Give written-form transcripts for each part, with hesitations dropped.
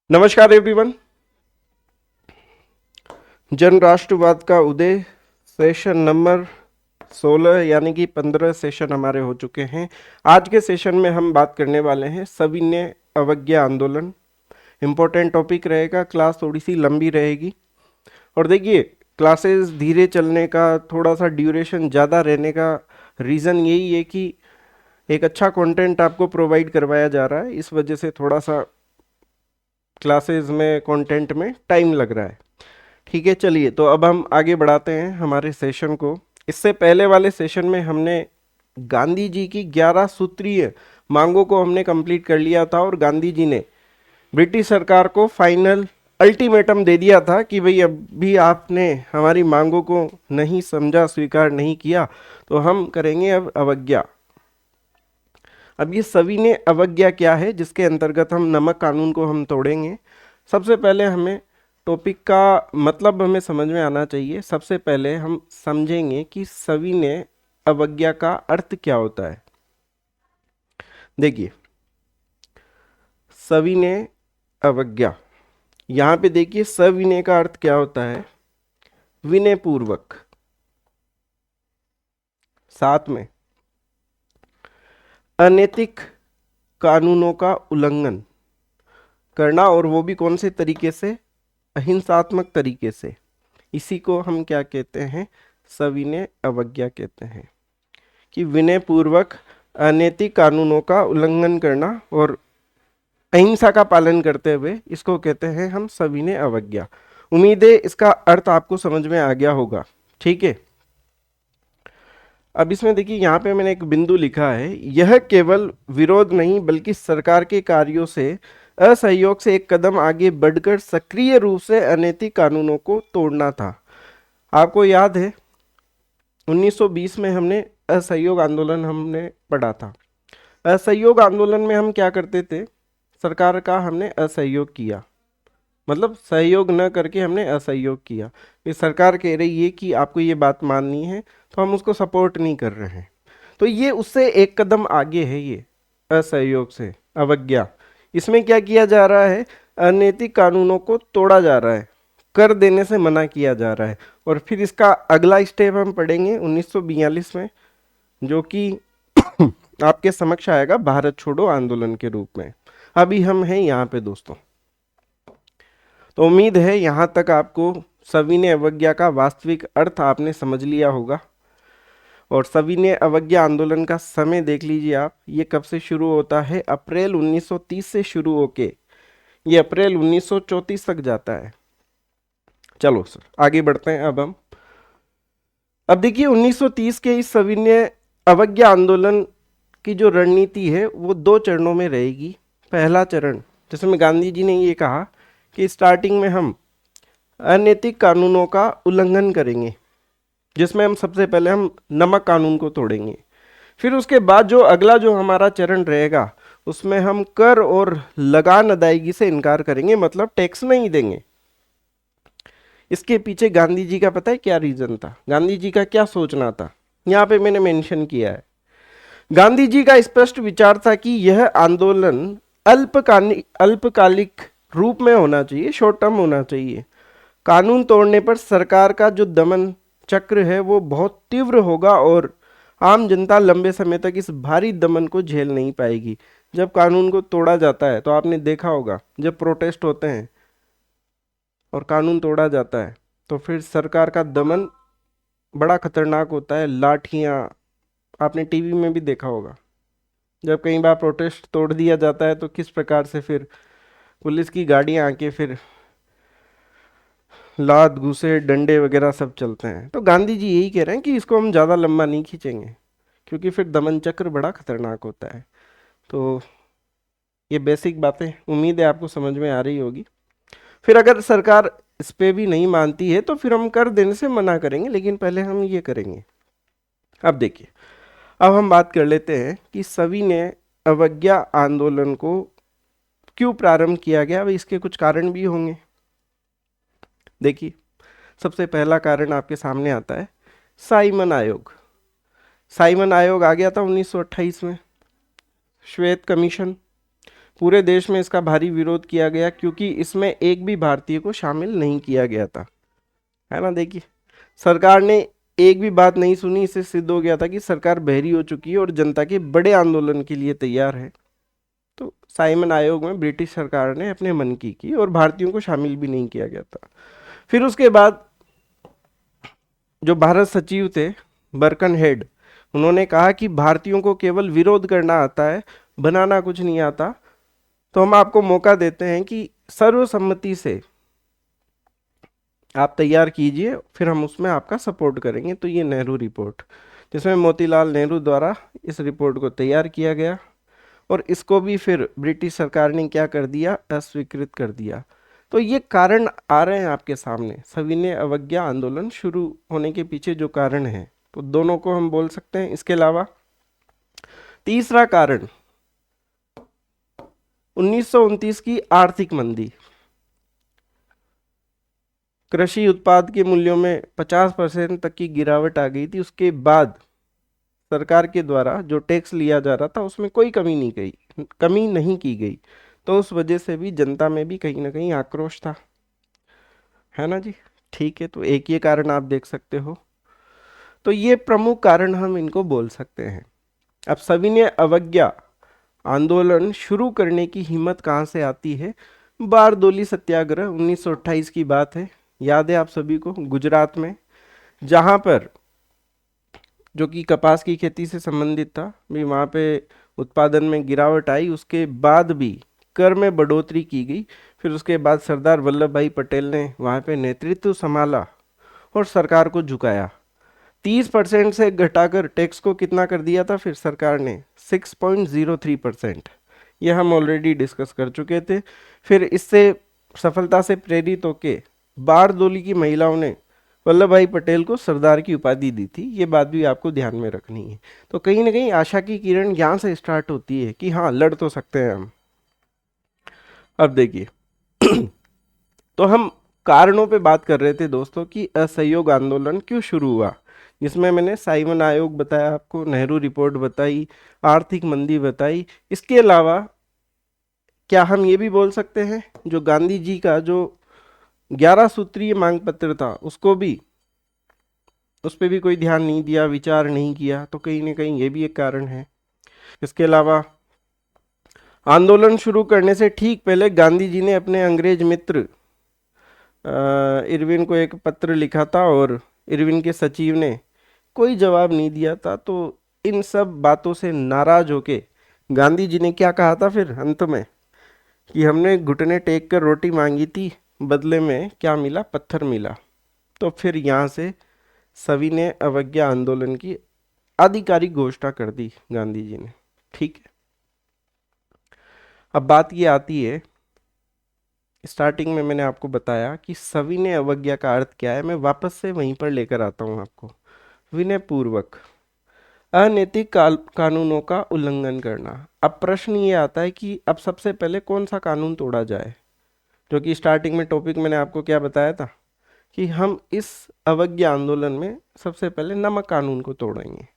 नमस्कार एवरीवन। जन राष्ट्रवाद का उदय सेशन नंबर 16 यानी कि 15 सेशन हमारे हो चुके हैं। आज के सेशन में हम बात करने वाले हैं सविनय अवज्ञा आंदोलन। इम्पोर्टेंट टॉपिक रहेगा, क्लास थोड़ी सी लंबी रहेगी। और देखिए, क्लासेस धीरे चलने का, थोड़ा सा ड्यूरेशन ज़्यादा रहने का रीज़न यही है कि एक अच्छा कंटेंट आपको प्रोवाइड करवाया जा रहा है, इस वजह से थोड़ा सा क्लासेस में कंटेंट में टाइम लग रहा है। ठीक है, चलिए तो अब हम आगे बढ़ाते हैं हमारे सेशन को। इससे पहले वाले सेशन में हमने गांधी जी की 11 सूत्रीय मांगों को हमने कंप्लीट कर लिया था और गांधी जी ने ब्रिटिश सरकार को फाइनल अल्टीमेटम दे दिया था कि भाई अब भी आपने हमारी मांगों को नहीं समझा, स्वीकार नहीं किया, तो हम करेंगे अब अवज्ञा। अब ये सविनय अवज्ञा क्या है जिसके अंतर्गत हम नमक कानून को हम तोड़ेंगे। सबसे पहले हमें टॉपिक का मतलब हमें समझ में आना चाहिए। सबसे पहले हम समझेंगे कि सविनय अवज्ञा का अर्थ क्या होता है। देखिए, सविनय अवज्ञा, यहाँ पे देखिए सविनय का अर्थ क्या होता है, विनय पूर्वक, साथ में अनैतिक कानूनों का उल्लंघन करना, और वो भी कौन से तरीके से, अहिंसात्मक तरीके से। इसी को हम क्या कहते हैं, सविनय अवज्ञा कहते हैं कि विनय पूर्वक अनैतिक कानूनों का उल्लंघन करना और अहिंसा का पालन करते हुए, इसको कहते हैं हम सविनय अवज्ञा। उम्मीद है इसका अर्थ आपको समझ में आ गया होगा। ठीक है, अब इसमें देखिए यहाँ पे मैंने एक बिंदु लिखा है, यह केवल विरोध नहीं बल्कि सरकार के कार्यों से असहयोग से एक कदम आगे बढ़कर सक्रिय रूप से अनैतिक कानूनों को तोड़ना था। आपको याद है 1920 में हमने असहयोग आंदोलन हमने पढ़ा था। असहयोग आंदोलन में हम क्या करते थे, सरकार का हमने असहयोग किया, मतलब सहयोग न करके हमने असहयोग किया। ये सरकार कह रही है कि आपको ये बात माननी है, तो हम उसको सपोर्ट नहीं कर रहे हैं, तो ये उससे एक कदम आगे है। ये असहयोग से अवज्ञा, इसमें क्या किया जा रहा है, अनैतिक कानूनों को तोड़ा जा रहा है, कर देने से मना किया जा रहा है। और फिर इसका अगला स्टेप हम पढ़ेंगे 1942 में, जो कि आपके समक्ष आएगा भारत छोड़ो आंदोलन के रूप में। अभी हम हैं यहाँ पे दोस्तों। तो उम्मीद है यहाँ तक आपको सविनय अवज्ञा का वास्तविक अर्थ आपने समझ लिया होगा। और सविनय अवज्ञा आंदोलन का समय देख लीजिए आप, ये कब से शुरू होता है, अप्रैल 1930 से शुरू होके ये अप्रैल 1934 तक जाता है। चलो सर आगे बढ़ते हैं अब देखिए 1930 के इस सविनय अवज्ञा आंदोलन की जो रणनीति है वो दो चरणों में रहेगी। पहला चरण, जिसमें गांधी जी ने ये कहा कि स्टार्टिंग में हम अनैतिक कानूनों का उल्लंघन करेंगे, जिसमें हम सबसे पहले हम नमक कानून को तोड़ेंगे। फिर उसके बाद जो अगला जो हमारा चरण रहेगा, उसमें हम कर और लगान अदायगी से इनकार करेंगे, मतलब टैक्स नहीं देंगे। इसके पीछे गांधी जी का पता है क्या रीजन था, गांधी जी का क्या सोचना था, यहाँ पे मैंने मेंशन किया है। गांधी जी का स्पष्ट विचार था कि यह आंदोलन अल्पकालिक रूप में होना चाहिए, शॉर्ट टर्म होना चाहिए। कानून तोड़ने पर सरकार का जो दमन चक्र है वो बहुत तीव्र होगा और आम जनता लंबे समय तक इस भारी दमन को झेल नहीं पाएगी। जब कानून को तोड़ा जाता है तो आपने देखा होगा, जब प्रोटेस्ट होते हैं और कानून तोड़ा जाता है तो फिर सरकार का दमन बड़ा खतरनाक होता है। लाठियाँ, आपने टीवी में भी देखा होगा, जब कई बार प्रोटेस्ट तोड़ दिया जाता है तो किस प्रकार से फिर पुलिस की गाड़ियाँ आके फिर लात घूसे डंडे वगैरह सब चलते हैं। तो गांधी जी यही कह रहे हैं कि इसको हम ज़्यादा लंबा नहीं खींचेंगे, क्योंकि फिर दमन चक्र बड़ा खतरनाक होता है। तो ये बेसिक बातें उम्मीद है आपको समझ में आ रही होगी। फिर अगर सरकार इस पे भी नहीं मानती है तो फिर हम कर देने से मना करेंगे, लेकिन पहले हम ये करेंगे। अब देखिए, अब हम बात कर लेते हैं कि सविनय अवज्ञा आंदोलन को क्यों प्रारंभ किया गया। अब इसके कुछ कारण भी होंगे। देखिए, सबसे पहला कारण आपके सामने आता है साइमन आयोग। साइमन आयोग आ गया था 1928 में, श्वेत कमीशन। पूरे देश में इसका भारी विरोध किया गया क्योंकि इसमें एक भी भारतीय को शामिल नहीं किया गया था, है ना। देखिए, सरकार ने एक भी बात नहीं सुनी, इससे सिद्ध हो गया था कि सरकार बहरी हो चुकी है और जनता के बड़े आंदोलन के लिए तैयार है। तो साइमन आयोग में ब्रिटिश सरकार ने अपने मन की और भारतीयों को शामिल भी नहीं किया गया था। फिर उसके बाद जो भारत सचिव थे बर्कन हेड, उन्होंने कहा कि भारतीयों को केवल विरोध करना आता है, बनाना कुछ नहीं आता, तो हम आपको मौका देते हैं कि सर्वसम्मति से आप तैयार कीजिए, फिर हम उसमें आपका सपोर्ट करेंगे। तो ये नेहरू रिपोर्ट, जिसमें मोतीलाल नेहरू द्वारा इस रिपोर्ट को तैयार किया गया और इसको भी फिर ब्रिटिश सरकार ने क्या कर दिया, अस्वीकृत कर दिया। तो ये कारण आ रहे हैं आपके सामने, सविनय अवज्ञा आंदोलन शुरू होने के पीछे जो कारण है, तो दोनों को हम बोल सकते हैं। इसके अलावा तीसरा कारण 1929 की आर्थिक मंदी, कृषि उत्पाद के मूल्यों में 50% तक की गिरावट आ गई थी। उसके बाद सरकार के द्वारा जो टैक्स लिया जा रहा था उसमें कोई कमी नहीं की गई, तो उस वजह से भी जनता में भी कहीं ना कहीं आक्रोश था, है ना जी। ठीक है, तो एक ये कारण आप देख सकते हो। तो ये प्रमुख कारण हम इनको बोल सकते हैं। अब सविनय अवज्ञा आंदोलन शुरू करने की हिम्मत कहाँ से आती है? बारदोली सत्याग्रह 1928 की बात है, याद है आप सभी को, गुजरात में, जहाँ पर जो कि कपास की खेती से संबंधित था भी, वहाँ पे उत्पादन में गिरावट आई, उसके बाद भी कर में बढ़ोतरी की गई। फिर उसके बाद सरदार वल्लभ भाई पटेल ने वहाँ पे नेतृत्व संभाला और सरकार को झुकाया। 30% से घटाकर टैक्स को कितना कर दिया था फिर सरकार ने? 6.03%। ये हम ऑलरेडी डिस्कस कर चुके थे। फिर इससे सफलता से प्रेरित होके बारदोली की महिलाओं ने वल्लभ भाई पटेल को सरदार की उपाधि दी थी, ये बात भी आपको ध्यान में रखनी है। तो कहीं ना कहीं आशा की किरण यहाँ से स्टार्ट होती है कि हाँ, लड़ तो सकते हैं हम। अब देखिए तो हम कारणों पे बात कर रहे थे दोस्तों कि असहयोग आंदोलन क्यों शुरू हुआ, जिसमें मैंने साइमन आयोग बताया आपको, नेहरू रिपोर्ट बताई, आर्थिक मंदी बताई। इसके अलावा क्या हम ये भी बोल सकते हैं जो गांधी जी का जो 11 सूत्रीय मांग पत्र था, उसको भी, उस पर भी कोई ध्यान नहीं दिया, विचार नहीं किया, तो कहीं ना कहीं ये भी एक कारण है। इसके अलावा आंदोलन शुरू करने से ठीक पहले गांधी जी ने अपने अंग्रेज मित्र इरविन को एक पत्र लिखा था और इरविन के सचिव ने कोई जवाब नहीं दिया था। तो इन सब बातों से नाराज होके गांधी जी ने क्या कहा था फिर अंत में, कि हमने घुटने टेक कर रोटी मांगी थी, बदले में क्या मिला? पत्थर मिला। तो फिर यहाँ से सविनय अवज्ञा आंदोलन की आधिकारिक घोषणा कर दी गांधी जी ने। ठीक है, अब बात ये आती है, स्टार्टिंग में मैंने आपको बताया कि सविनय अवज्ञा का अर्थ क्या है, मैं वापस से वहीं पर लेकर आता हूँ आपको। विनय पूर्वक अनैतिक कानूनों का उल्लंघन करना। अब प्रश्न ये आता है कि अब सबसे पहले कौन सा कानून तोड़ा जाए, जो कि स्टार्टिंग में टॉपिक मैंने आपको क्या बताया था कि हम इस अवज्ञा आंदोलन में सबसे पहले नमक कानून को तोड़ेंगे,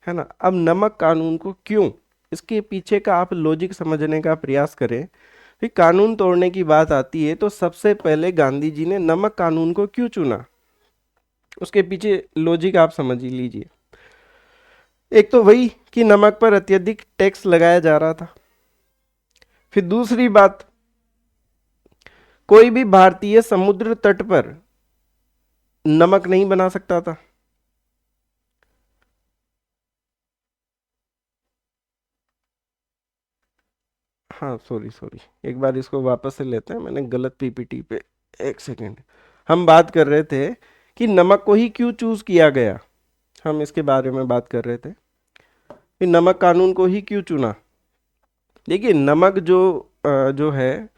है ना। अब नमक कानून को क्यों, इसके पीछे का आप लॉजिक समझने का प्रयास करें। फिर कानून तोड़ने की बात आती है तो सबसे पहले गांधी जी ने नमक कानून को क्यों चुना, उसके पीछे लॉजिक आप समझ ही लीजिए। एक तो वही कि नमक पर अत्यधिक टैक्स लगाया जा रहा था। फिर दूसरी बात, कोई भी भारतीय समुद्र तट पर नमक नहीं बना सकता था। हाँ, सॉरी सॉरी, एक बार इसको वापस से लेते हैं, मैंने गलत पीपीटी पे, एक सेकेंड। हम बात कर रहे थे कि नमक को ही क्यों चूज किया गया, हम इसके बारे में बात कर रहे थे कि नमक कानून को ही क्यों चुना। देखिए, नमक जो है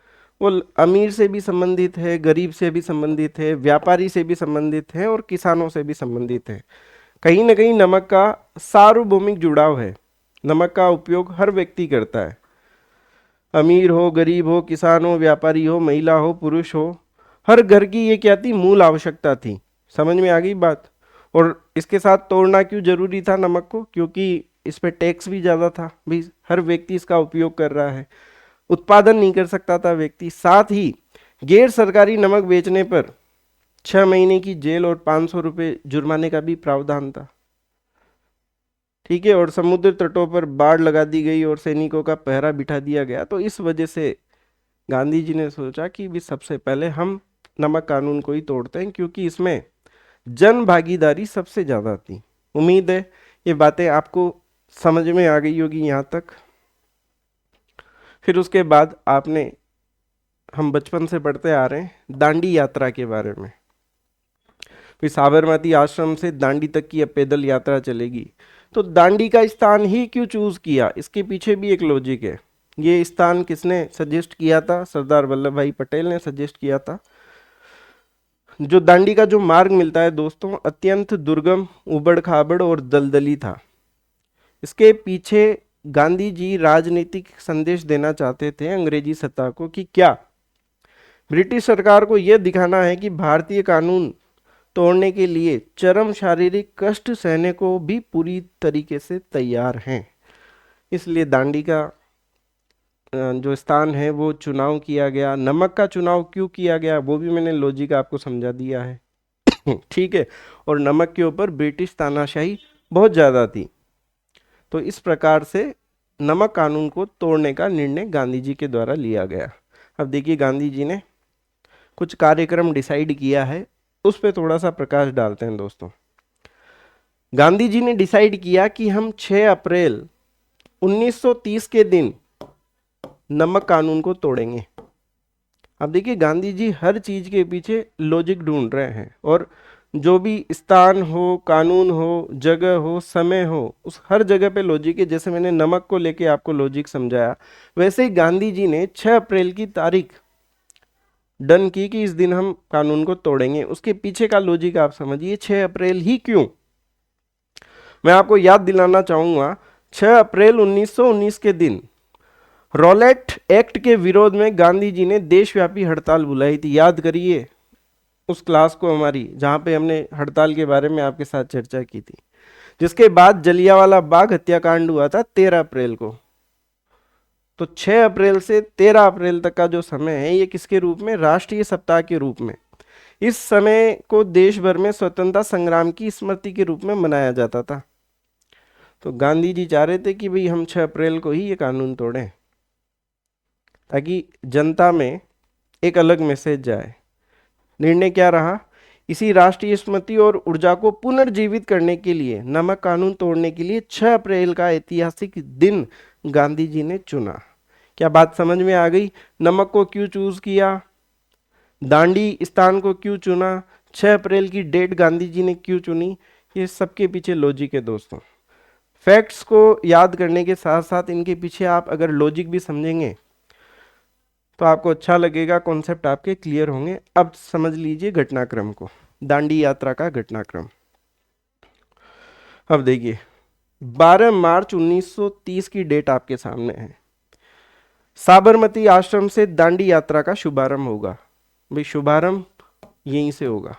वो अमीर से भी संबंधित है, गरीब से भी संबंधित है, व्यापारी से भी संबंधित है और किसानों से भी संबंधित है। कहीं ना कहीं नमक का सार्वभौमिक जुड़ाव है, नमक का उपयोग हर व्यक्ति करता है, अमीर हो, गरीब हो, किसान हो, व्यापारी हो, महिला हो, पुरुष हो, हर घर की ये क्या थी? मूल आवश्यकता थी। समझ में आ गई बात। और इसके साथ तोड़ना क्यों जरूरी था नमक को? क्योंकि इस पे टैक्स भी ज़्यादा था, भी हर व्यक्ति इसका उपयोग कर रहा है। उत्पादन नहीं कर सकता था व्यक्ति। साथ ही गैर सरकारी नमक बेचने पर 6 महीने की जेल और 500 रुपये जुर्माने का भी प्रावधान था। ठीक है, और समुद्र तटों पर बाड़ लगा दी गई और सैनिकों का पहरा बिठा दिया गया। तो इस वजह से गांधी जी ने सोचा कि भी सबसे पहले हम नमक कानून को ही तोड़ते हैं, क्योंकि इसमें जन भागीदारी सबसे ज्यादा थी। उम्मीद है ये बातें आपको समझ में आ गई होगी यहाँ तक। फिर उसके बाद आपने, हम बचपन से पढ़ते आ रहे हैं दांडी यात्रा के बारे में। फिर साबरमती आश्रम से दांडी तक की अब पैदल यात्रा चलेगी। तो दांडी का स्थान ही क्यों चूज किया, इसके पीछे भी एक लॉजिक है। ये स्थान किसने सजेस्ट किया था? सरदार वल्लभ भाई पटेल ने सजेस्ट किया था। जो दांडी का जो मार्ग मिलता है दोस्तों, अत्यंत दुर्गम, उबड़ खाबड़ और दलदली था। इसके पीछे गांधी जी राजनीतिक संदेश देना चाहते थे अंग्रेजी सत्ता को कि क्या ब्रिटिश सरकार को यह दिखाना है कि भारतीय कानून तोड़ने के लिए चरम शारीरिक कष्ट सहने को भी पूरी तरीके से तैयार हैं। इसलिए दांडी का जो स्थान है वो चुनाव किया गया। नमक का चुनाव क्यों किया गया वो भी मैंने लॉजिक आपको समझा दिया है। ठीक है, और नमक के ऊपर ब्रिटिश तानाशाही बहुत ज़्यादा थी। तो इस प्रकार से नमक कानून को तोड़ने का निर्णय गांधी जी के द्वारा लिया गया। अब देखिए गांधी जी ने कुछ कार्यक्रम डिसाइड किया है, उस पर थोड़ा सा प्रकाश डालते हैं दोस्तों। गांधी जी ने डिसाइड किया कि हम 6 अप्रैल 1930 के दिन नमक कानून को तोड़ेंगे। अब देखिए गांधी जी हर चीज के पीछे लॉजिक ढूंढ रहे हैं, और जो भी स्थान हो, कानून हो, जगह हो, समय हो, उस हर जगह पे लॉजिक है। जैसे मैंने नमक को लेके आपको लॉजिक समझाया, वैसे ही गांधी जी ने 6 अप्रैल की तारीख डन की कि इस दिन हम कानून को तोड़ेंगे। उसके पीछे का लॉजिक आप समझिए, 6 अप्रैल ही क्यों? मैं आपको याद दिलाना चाहूंगा, 6 अप्रैल 1919 के दिन रॉलेट एक्ट के विरोध में गांधी जी ने देशव्यापी हड़ताल बुलाई थी। याद करिए उस क्लास को हमारी, जहां पे हमने हड़ताल के बारे में आपके साथ चर्चा की थी। जिसके बाद जलियांवाला बाग हत्याकांड हुआ था 13 अप्रैल को। तो 6 अप्रैल से 13 अप्रैल तक का जो समय है, ये किसके रूप में? राष्ट्रीय सप्ताह के रूप में। इस समय को देश भर में स्वतंत्रता संग्राम की स्मृति के रूप में मनाया जाता था। तो गांधी जी चाह रहे थे कि भाई हम 6 अप्रैल को ही ये कानून तोड़ें, ताकि जनता में एक अलग मैसेज जाए। निर्णय क्या रहा? इसी राष्ट्रीय स्मृति और ऊर्जा को पुनर्जीवित करने के लिए, नमक कानून तोड़ने के लिए 6 अप्रैल का ऐतिहासिक दिन गांधी जी ने चुना। क्या बात समझ में आ गई? नमक को क्यों चूज किया, दांडी स्थान को क्यों चुना, 6 अप्रैल की डेट गांधी जी ने क्यों चुनी, ये सबके पीछे लॉजिक है दोस्तों। फैक्ट्स को याद करने के साथ साथ इनके पीछे आप अगर लॉजिक भी समझेंगे तो आपको अच्छा लगेगा, कॉन्सेप्ट आपके क्लियर होंगे। अब समझ लीजिए घटनाक्रम को, दांडी यात्रा का घटनाक्रम। अब देखिए 12 मार्च 1930 की डेट आपके सामने है। साबरमती आश्रम से दांडी यात्रा का शुभारंभ होगा। भाई शुभारंभ यहीं से होगा,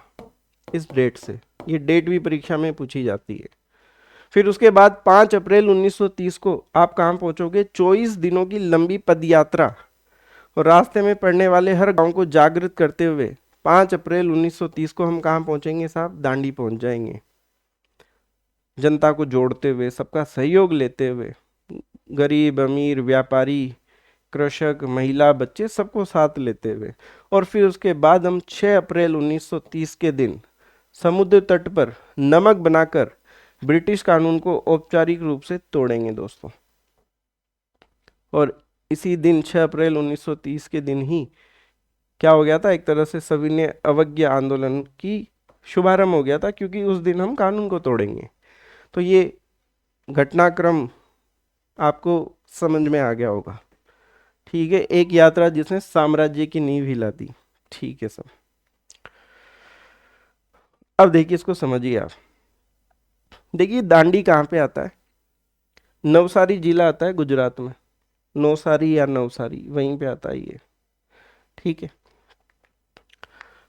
इस डेट से। ये डेट भी परीक्षा में पूछी जाती है। फिर उसके बाद 5 अप्रैल 1930 को आप कहाँ पहुंचोगे? 24 दिनों की लंबी पदयात्रा और रास्ते में पड़ने वाले हर गांव को जागृत करते हुए 5 अप्रैल 1930 को हम कहाँ पहुंचेंगे साहब? दांडी पहुंच जाएंगे। जनता को जोड़ते हुए, सबका सहयोग लेते हुए, गरीब अमीर, व्यापारी, कृषक, महिला, बच्चे, सबको साथ लेते हुए। और फिर उसके बाद हम 6 अप्रैल 1930 के दिन समुद्र तट पर नमक बनाकर ब्रिटिश कानून को औपचारिक रूप से तोड़ेंगे दोस्तों। और इसी दिन 6 अप्रैल 1930 के दिन ही क्या हो गया था? एक तरह से सविनय अवज्ञा आंदोलन की शुभारंभ हो गया था, क्योंकि उस दिन हम कानून को तोड़ेंगे। तो ये घटनाक्रम आपको समझ में आ गया होगा। ठीक है, एक यात्रा जिसने साम्राज्य की नींव हिला दी। ठीक है सब। अब देखिए इसको समझिए आप। देखिए दांडी कहाँ पे आता है? नवसारी जिला आता है गुजरात में, नौसारी या नवसारी, वहीं पे आता है ये। ठीक है,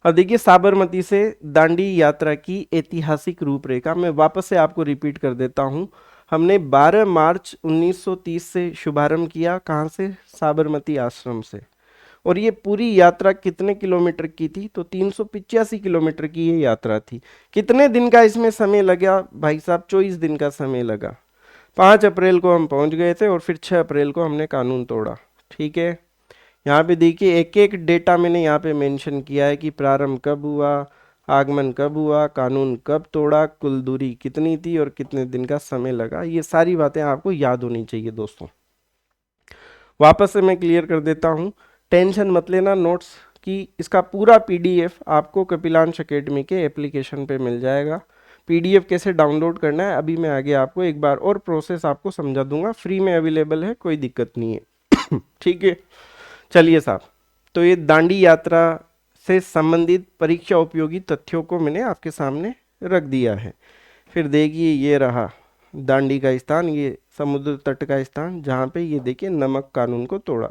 अब देखिए साबरमती से दांडी यात्रा की ऐतिहासिक रूपरेखा मैं वापस से आपको रिपीट कर देता हूं। हमने 12 मार्च 1930 से शुभारंभ किया। कहाँ से? साबरमती आश्रम से। और ये पूरी यात्रा कितने किलोमीटर की थी? तो 385 किलोमीटर की ये यात्रा थी। कितने दिन का इसमें समय लगा भाई साहब? 24 दिन का समय लगा। 5 अप्रैल को हम पहुंच गए थे और फिर 6 अप्रैल को हमने कानून तोड़ा। ठीक है, यहाँ पे देखिए एक एक डेटा मैंने यहाँ पे मेंशन किया है कि प्रारंभ कब हुआ, आगमन कब हुआ, कानून कब तोड़ा, कुल दूरी कितनी थी और कितने दिन का समय लगा। ये सारी बातें आपको याद होनी चाहिए दोस्तों। वापस से मैं क्लियर कर देता हूँ, टेंशन मत लेना नोट्स की। इसका पूरा पीडीएफ आपको कपिलांश एकेडमी के एप्लीकेशन पे मिल जाएगा। पीडीएफ कैसे डाउनलोड करना है अभी मैं आगे आपको एक बार और प्रोसेस आपको समझा दूंगा। फ्री में अवेलेबल है, कोई दिक्कत नहीं है। ठीक है, चलिए साहब, तो ये दांडी यात्रा से संबंधित परीक्षा उपयोगी तथ्यों को मैंने आपके सामने रख दिया है। फिर देखिए ये रहा दांडी का स्थान, ये समुद्र तट का स्थान जहाँ पे ये देखिए नमक कानून को तोड़ा।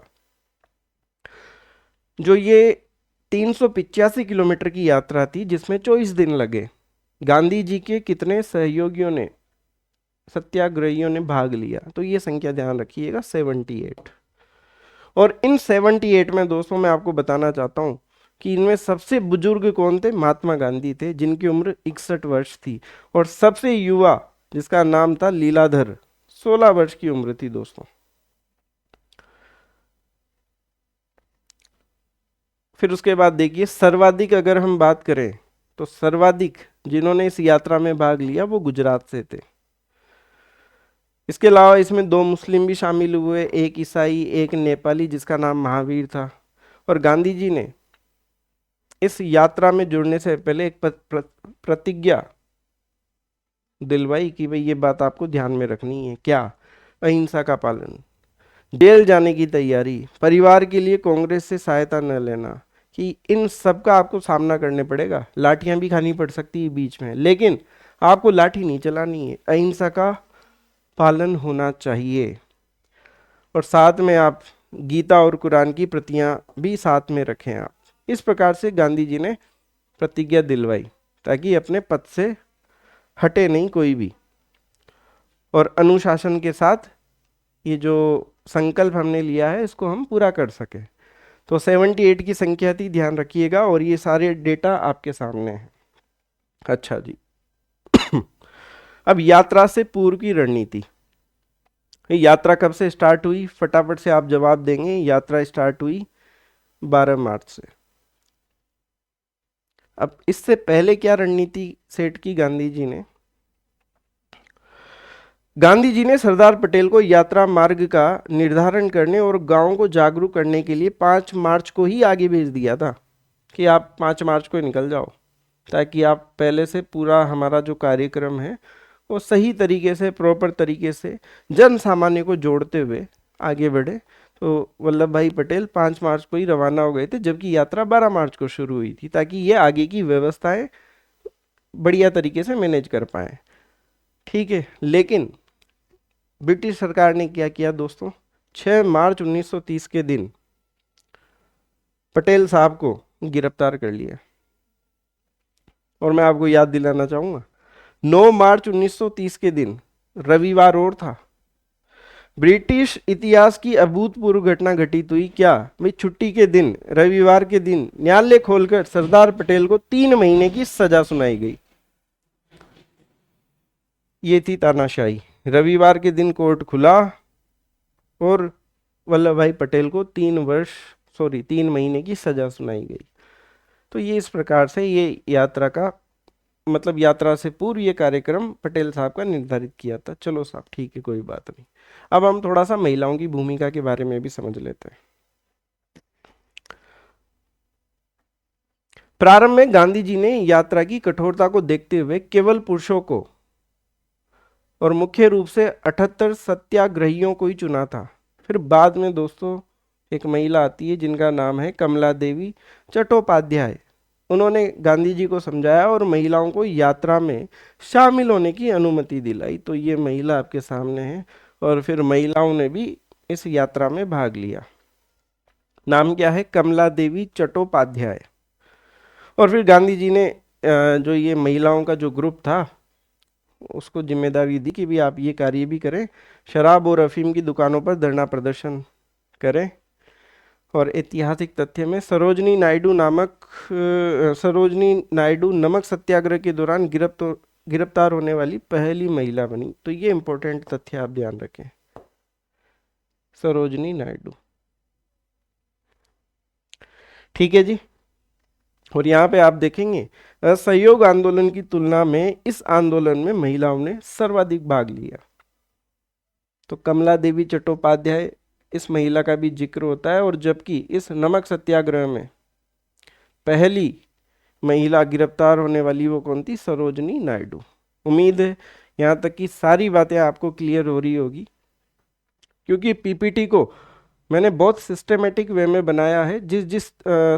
जो ये 385 किलोमीटर की यात्रा थी जिसमें 24 दिन लगे, गांधी जी के कितने सहयोगियों ने, सत्याग्रहियों ने भाग लिया? तो ये संख्या ध्यान रखिएगा 78। और इन 78 में दोस्तों मैं आपको बताना चाहता हूं कि इनमें सबसे बुजुर्ग कौन थे? महात्मा गांधी थे, जिनकी उम्र 61 वर्ष थी। और सबसे युवा जिसका नाम था लीलाधर, 16 वर्ष की उम्र थी दोस्तों। फिर उसके बाद देखिए सर्वाधिक अगर हम बात करें तो सर्वाधिक जिन्होंने इस यात्रा में भाग लिया वो गुजरात से थे। इसके अलावा इसमें 2 मुस्लिम भी शामिल हुए, एक ईसाई एक नेपाली जिसका नाम महावीर था। और गांधी जी ने इस यात्रा में जुड़ने से पहले एक प्रतिज्ञा दिलवाई कि भाई ये बात आपको ध्यान में रखनी है। क्या? अहिंसा का पालन, जेल जाने की तैयारी, परिवार के लिए कांग्रेस से सहायता न लेना, कि इन सब का आपको सामना करने पड़ेगा। लाठियां भी खानी पड़ सकती है बीच में, लेकिन आपको लाठी नहीं चलानी है। अहिंसा का पालन होना चाहिए। और साथ में आप गीता और कुरान की प्रतियां भी साथ में रखें आप। इस प्रकार से गांधी जी ने प्रतिज्ञा दिलवाई ताकि अपने पद से हटे नहीं कोई भी, और अनुशासन के साथ ये जो संकल्प हमने लिया है इसको हम पूरा कर सके। तो 78 की संख्या थी, ध्यान रखिएगा। और ये सारे डेटा आपके सामने हैं। अच्छा जी। अब यात्रा से पूर्व की रणनीति। यात्रा कब से स्टार्ट हुई? फटाफट से आप जवाब देंगे। यात्रा स्टार्ट हुई 12 मार्च से। अब इससे पहले क्या रणनीति सेट की गांधी जी ने? गांधी जी ने सरदार पटेल को यात्रा मार्ग का निर्धारण करने और गांवों को जागरूक करने के लिए 5 मार्च को ही आगे भेज दिया था कि आप 5 मार्च को निकल जाओ, ताकि आप पहले से पूरा हमारा जो कार्यक्रम है वो सही तरीके से, प्रॉपर तरीके से जन सामान्य को जोड़ते हुए आगे बढ़े। तो वल्लभ भाई पटेल 5 मार्च को ही रवाना हो गए थे, जबकि यात्रा 12 मार्च को शुरू हुई थी, ताकि ये आगे की व्यवस्थाएं बढ़िया तरीके से मैनेज कर पाए। ठीक है, लेकिन ब्रिटिश सरकार ने क्या किया दोस्तों? 6 मार्च 1930 के दिन पटेल साहब को गिरफ्तार कर लिया। और मैं आपको याद दिलाना चाहूंगा 9 मार्च 1930 के दिन रविवार और था। ब्रिटिश इतिहास की अभूतपूर्व घटना घटित हुई। क्या भाई? छुट्टी के दिन, रविवार के दिन न्यायालय खोलकर सरदार पटेल को 3 महीने की सजा सुनाई गई। ये थी तानाशाही। रविवार के दिन कोर्ट खुला और वल्लभ भाई पटेल को 3 महीने की सजा सुनाई गई। तो ये इस प्रकार से ये यात्रा का मतलब यात्रा से पूर्व ये कार्यक्रम पटेल साहब का निर्धारित किया था। चलो साहब ठीक है, कोई बात नहीं। अब हम थोड़ा सा महिलाओं की भूमिका के बारे में भी समझ लेते हैं। प्रारंभ में गांधी जी ने यात्रा की कठोरता को देखते हुए केवल पुरुषों को और मुख्य रूप से 78 सत्याग्रहियों को ही चुना था। फिर बाद में दोस्तों एक महिला आती है जिनका नाम है कमला देवी चट्टोपाध्याय। उन्होंने गांधी जी को समझाया और महिलाओं को यात्रा में शामिल होने की अनुमति दिलाई। तो ये महिला आपके सामने है। और फिर महिलाओं ने भी इस यात्रा में भाग लिया। नाम क्या है? कमला देवी चट्टोपाध्याय। और फिर गांधी जी ने जो ये महिलाओं का जो ग्रुप था उसको जिम्मेदारी दी कि भी आप ये कार्य भी करें, शराब और अफीम की दुकानों पर धरना प्रदर्शन करें। और ऐतिहासिक तथ्य में सरोजनी नायडू नमक सत्याग्रह के दौरान गिरफ्तार होने वाली पहली महिला बनी। तो ये इंपॉर्टेंट तथ्य आप ध्यान रखें, सरोजनी नायडू। ठीक है जी। और यहाँ पे आप देखेंगे असहयोग आंदोलन की तुलना में इस आंदोलन में महिलाओं ने सर्वाधिक भाग लिया। तो कमला देवी चट्टोपाध्याय, इस महिला का भी जिक्र होता है। और जबकि इस नमक सत्याग्रह में पहली महिला गिरफ्तार होने वाली वो कौन थी? सरोजनी नायडू। उम्मीद है यहाँ तक की सारी बातें आपको क्लियर हो रही होगी, क्योंकि पीपीटी को मैंने बहुत सिस्टमेटिक वे में बनाया है। जिस जिस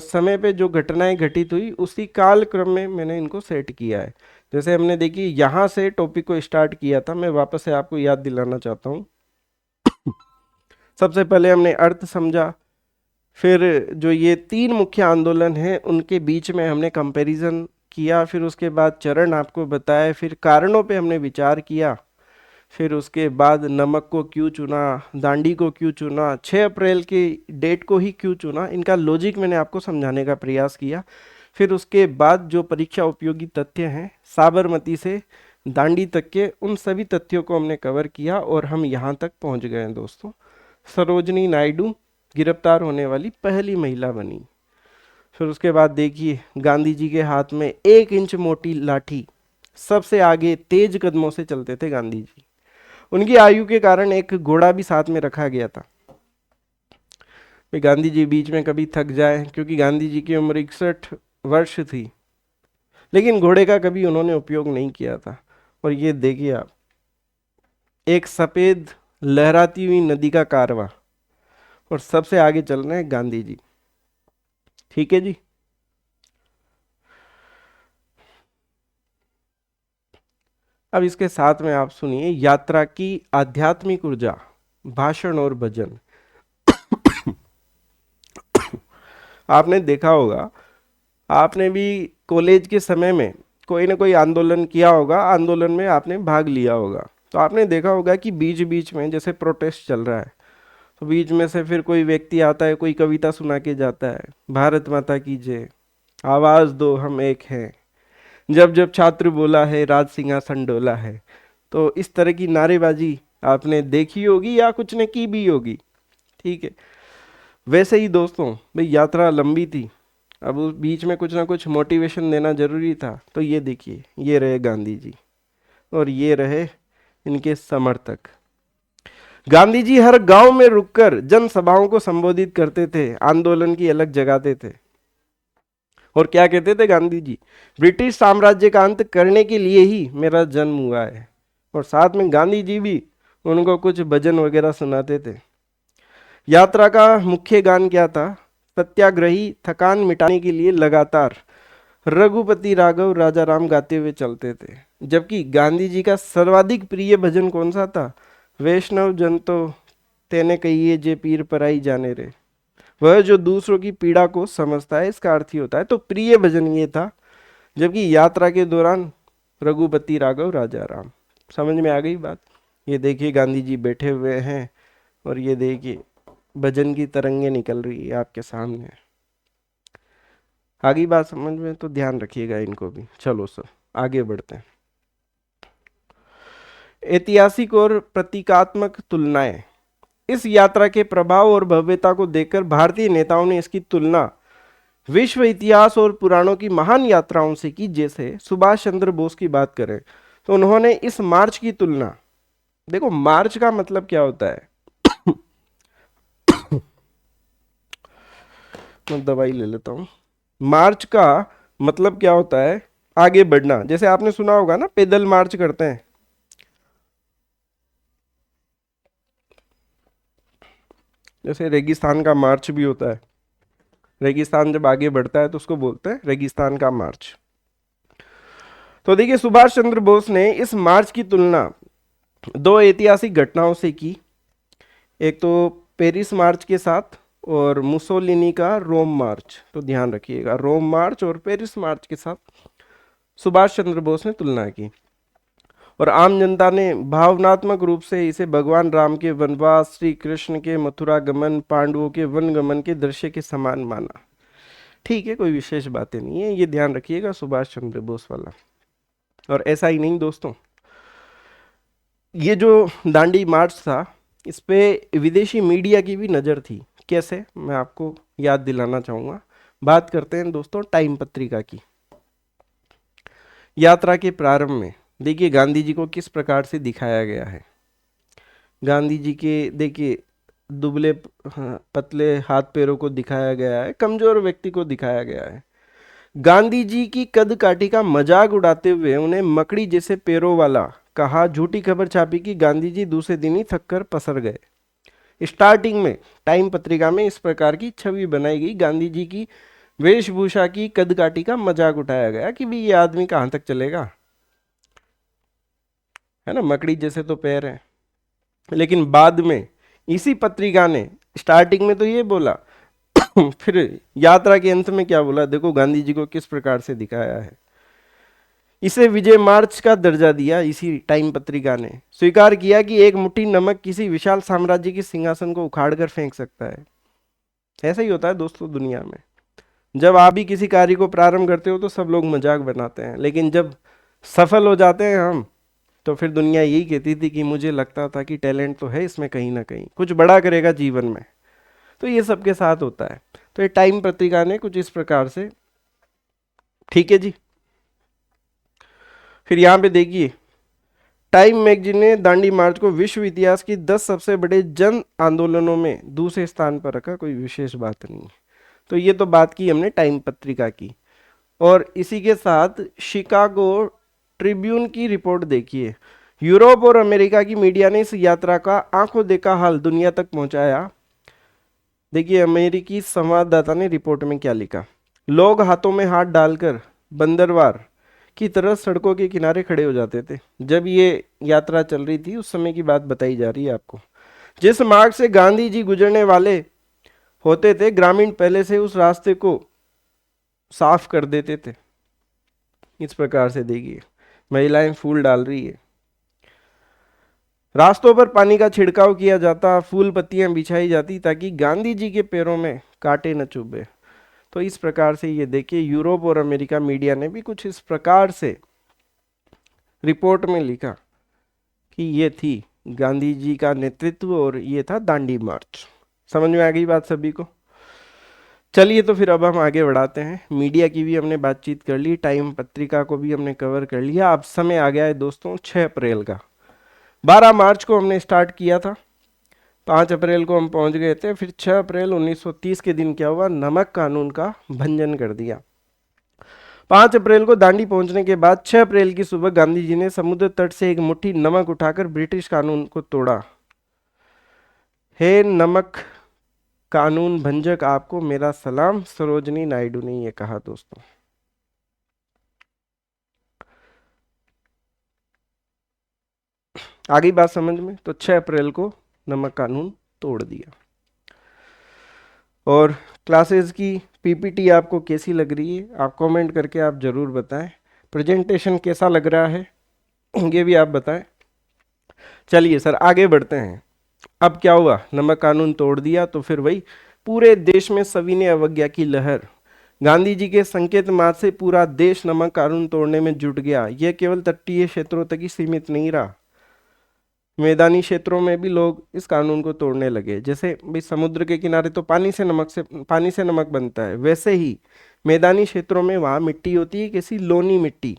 समय पे जो घटनाएं घटित हुई उसी काल क्रम में मैंने इनको सेट किया है। जैसे हमने देखी यहाँ से टॉपिक को स्टार्ट किया था, मैं वापस से आपको याद दिलाना चाहता हूँ। सबसे पहले हमने अर्थ समझा, फिर जो ये तीन मुख्य आंदोलन हैं उनके बीच में हमने कंपैरिजन किया, फिर उसके बाद चरण आपको बताए, फिर कारणों पे हमने विचार किया, फिर उसके बाद नमक को क्यों चुना, दांडी को क्यों चुना, 6 अप्रैल की डेट को ही क्यों चुना, इनका लॉजिक मैंने आपको समझाने का प्रयास किया। फिर उसके बाद जो परीक्षा उपयोगी तथ्य हैं साबरमती से दांडी तक के, उन सभी तथ्यों को हमने कवर किया और हम यहाँ तक पहुँच गए हैं दोस्तों। सरोजनी नायडू गिरफ्तार होने वाली पहली महिला बनी। फिर उसके बाद देखिए गांधी जी के हाथ में 1 इंच मोटी लाठी, सबसे आगे तेज कदमों से चलते थे गांधी जी। उनकी आयु के कारण एक घोड़ा भी साथ में रखा गया था, गांधी जी बीच में कभी थक जाए, क्योंकि गांधी जी की उम्र 61 वर्ष थी, लेकिन घोड़े का कभी उन्होंने उपयोग नहीं किया था। और ये देखिए आप, एक सफेद लहराती हुई नदी का कारवां, और सबसे आगे चल रहे हैं गांधी जी। ठीक है जी। अब इसके साथ में आप सुनिए यात्रा की आध्यात्मिक ऊर्जा, भाषण और भजन। आपने देखा होगा, आपने भी कॉलेज के समय में कोई ना कोई आंदोलन किया होगा, आंदोलन में आपने भाग लिया होगा। तो आपने देखा होगा कि बीच बीच में जैसे प्रोटेस्ट चल रहा है तो बीच में से फिर कोई व्यक्ति आता है, कोई कविता सुना के जाता है, भारत माता की जय, आवाज दो हम एक हैं, जब जब छात्र बोला है राज सिंहासन डोला है। तो इस तरह की नारेबाजी आपने देखी होगी या कुछ ने की भी होगी। ठीक है, वैसे ही दोस्तों भाई यात्रा लंबी थी, अब उस बीच में कुछ ना कुछ मोटिवेशन देना जरूरी था। तो ये देखिए, ये रहे गांधी जी और ये रहे इनके समर्थक। गांधी जी हर गांव में रुककर जनसभाओं को संबोधित करते थे, आंदोलन की अलग जगाते थे। और क्या कहते थे गांधी जी? ब्रिटिश साम्राज्य का अंत करने के लिए ही मेरा जन्म हुआ है। और साथ में गांधी जी भी उनको कुछ भजन वगैरह सुनाते थे। यात्रा का मुख्य गान क्या था? सत्याग्रही थकान मिटाने के लिए लगातार रघुपति राघव राजा राम गाते हुए चलते थे। जबकि गांधी जी का सर्वाधिक प्रिय भजन कौन सा था? वैष्णव जन तो तेने कहिए जे पीर पराई जाने रे। वह जो दूसरों की पीड़ा को समझता है, इसका अर्थ ही होता है। तो प्रिय भजन ये था। जबकि यात्रा के दौरान रघुपति राघव राजा राम। समझ में आ गई बात? ये देखिए गांधी जी बैठे हुए हैं और ये देखिए भजन की तरंगे निकल रही है आपके सामने। आगे बात समझ में? तो ध्यान रखिएगा इनको भी। चलो सर आगे बढ़ते हैं। ऐतिहासिक और प्रतीकात्मक तुलनाएं। इस यात्रा के प्रभाव और भव्यता को देखकर भारतीय नेताओं ने इसकी तुलना विश्व इतिहास और पुराणों की महान यात्राओं से की। जैसे सुभाष चंद्र बोस की बात करें तो उन्होंने इस मार्च की तुलना, देखो मार्च का मतलब क्या होता है? मैं दवाई ले लेता हूं। मार्च का मतलब क्या होता है? आगे बढ़ना। जैसे आपने सुना होगा ना, पैदल मार्च करते हैं। जैसे रेगिस्तान का मार्च भी होता है। रेगिस्तान जब आगे बढ़ता है तो उसको बोलते हैं रेगिस्तान का मार्च। तो देखिए सुभाष चंद्र बोस ने इस मार्च की तुलना 2 ऐतिहासिक घटनाओं से की। एक तो पेरिस मार्च के साथ और मुसोलिनी का रोम मार्च। तो ध्यान रखिएगा, रोम मार्च और पेरिस मार्च के साथ सुभाष चंद्र बोस ने तुलना की। और आम जनता ने भावनात्मक रूप से इसे भगवान राम के वनवास, श्री कृष्ण के मथुरा गमन, पांडवों के वन गमन के दृश्य के समान माना। ठीक है, कोई विशेष बातें नहीं है, ये ध्यान रखिएगा सुभाष चंद्र बोस वाला। और ऐसा ही नहीं दोस्तों, ये जो दांडी मार्च था इस पे विदेशी मीडिया की भी नज़र थी। कैसे, मैं आपको याद दिलाना चाहूँगा। बात करते हैं दोस्तों टाइम पत्रिका की। यात्रा के प्रारंभ में देखिए गांधी जी को किस प्रकार से दिखाया गया है। गांधी जी के देखिए दुबले पतले हाथ पैरों को दिखाया गया है, कमजोर व्यक्ति को दिखाया गया है। गांधी जी की कद काठी का मजाक उड़ाते हुए उन्हें मकड़ी जैसे पैरों वाला कहा, झूठी खबर छापी कि गांधी जी दूसरे दिन ही थककर पसर गए। स्टार्टिंग में टाइम पत्रिका में इस प्रकार की छवि बनाई गई, गांधी जी की वेशभूषा की कद काठी का मजाक उठाया गया कि भी ये आदमी कहां तक चलेगा, है ना, मकड़ी जैसे तो पैर है। लेकिन बाद में इसी पत्रिका ने स्टार्टिंग में तो ये बोला फिर यात्रा के अंत में क्या बोला, देखो गांधी जी को किस प्रकार से दिखाया है। इसे विजय मार्च का दर्जा दिया। इसी टाइम पत्रिका ने स्वीकार किया कि एक मुट्ठी नमक किसी विशाल साम्राज्य के सिंहासन को उखाड़कर फेंक सकता है। ऐसा ही होता है दोस्तों दुनिया में। जब आप भी किसी कार्य को प्रारंभ करते हो तो सब लोग मजाक बनाते हैं, लेकिन जब सफल हो जाते हैं हम तो फिर दुनिया यही कहती थी कि मुझे लगता था कि टैलेंट तो है इसमें, कहीं ना कहीं कुछ बड़ा करेगा जीवन में। तो ये सबके साथ होता है। तो ये टाइम पत्रिका ने कुछ इस प्रकार से, ठीक है जी। फिर यहाँ पे देखिए टाइम मैगजीन ने दांडी मार्च को विश्व इतिहास की 10 सबसे बड़े जन आंदोलनों में दूसरे स्थान पर रखा। कोई विशेष बात नहीं। तो ये तो बात की हमने टाइम पत्रिका की। और इसी के साथ शिकागो ट्रिब्यून की रिपोर्ट देखिए। यूरोप और अमेरिका की मीडिया ने इस यात्रा का आंखों देखा हाल दुनिया तक पहुंचाया। देखिए अमेरिकी संवाददाता ने रिपोर्ट में क्या लिखा। लोग हाथों में हाथ डालकर बंदरवार की तरह सड़कों के किनारे खड़े हो जाते थे। जब ये यात्रा चल रही थी उस समय की बात बताई जा रही है आपको। जिस मार्ग से गांधी जी गुजरने वाले होते थे, ग्रामीण पहले से उस रास्ते को साफ कर देते थे। इस प्रकार से देखिए महिलाएं फूल डाल रही है, रास्तों पर पानी का छिड़काव किया जाता, फूल पत्तियां बिछाई जाती ताकि गांधी जी के पैरों में कांटे न चुभे। तो इस प्रकार से ये देखिए यूरोप और अमेरिका मीडिया ने भी कुछ इस प्रकार से रिपोर्ट में लिखा कि ये थी गांधी जी का नेतृत्व और ये था दांडी मार्च। समझ में आ गई बात सभी को। चलिए तो फिर अब हम आगे बढ़ाते हैं। मीडिया की भी हमने बातचीत कर ली, टाइम पत्रिका को भी हमने कवर कर लिया। अब समय आ गया है दोस्तों 6 अप्रैल का। 12 मार्च को हमने स्टार्ट किया था, 5 अप्रैल को हम पहुंच गए थे। फिर 6 अप्रैल 1930 के दिन क्या हुआ, नमक कानून का भंजन कर दिया। 5 अप्रैल को दांडी पहुंचने के बाद 6 अप्रैल की सुबह गांधी जी ने समुद्र तट से एक मुट्ठी नमक उठाकर ब्रिटिश कानून को तोड़ा। हे नमक कानून भंजक, आपको मेरा सलाम, सरोजनी नायडू ने यह कहा दोस्तों। आगे बात समझ में। तो 6 अप्रैल को नमक कानून तोड़ दिया। और क्लासेस की पीपीटी आपको कैसी लग रही है, आप कमेंट करके आप जरूर बताएं। प्रेजेंटेशन कैसा लग रहा है ये भी आप बताएं। चलिए सर आगे बढ़ते हैं। अब क्या हुआ, नमक कानून तोड़ दिया तो फिर वही पूरे देश में सविनय अवज्ञा की लहर। गांधी जी के संकेत मात्र से पूरा देश नमक कानून तोड़ने में जुट गया। यह केवल तटीय क्षेत्रों तक ही सीमित नहीं रहा, मैदानी क्षेत्रों में भी लोग इस कानून को तोड़ने लगे। जैसे भाई समुद्र के किनारे तो पानी से नमक बनता है, वैसे ही मैदानी क्षेत्रों में वहाँ मिट्टी होती है, कैसी लोनी मिट्टी,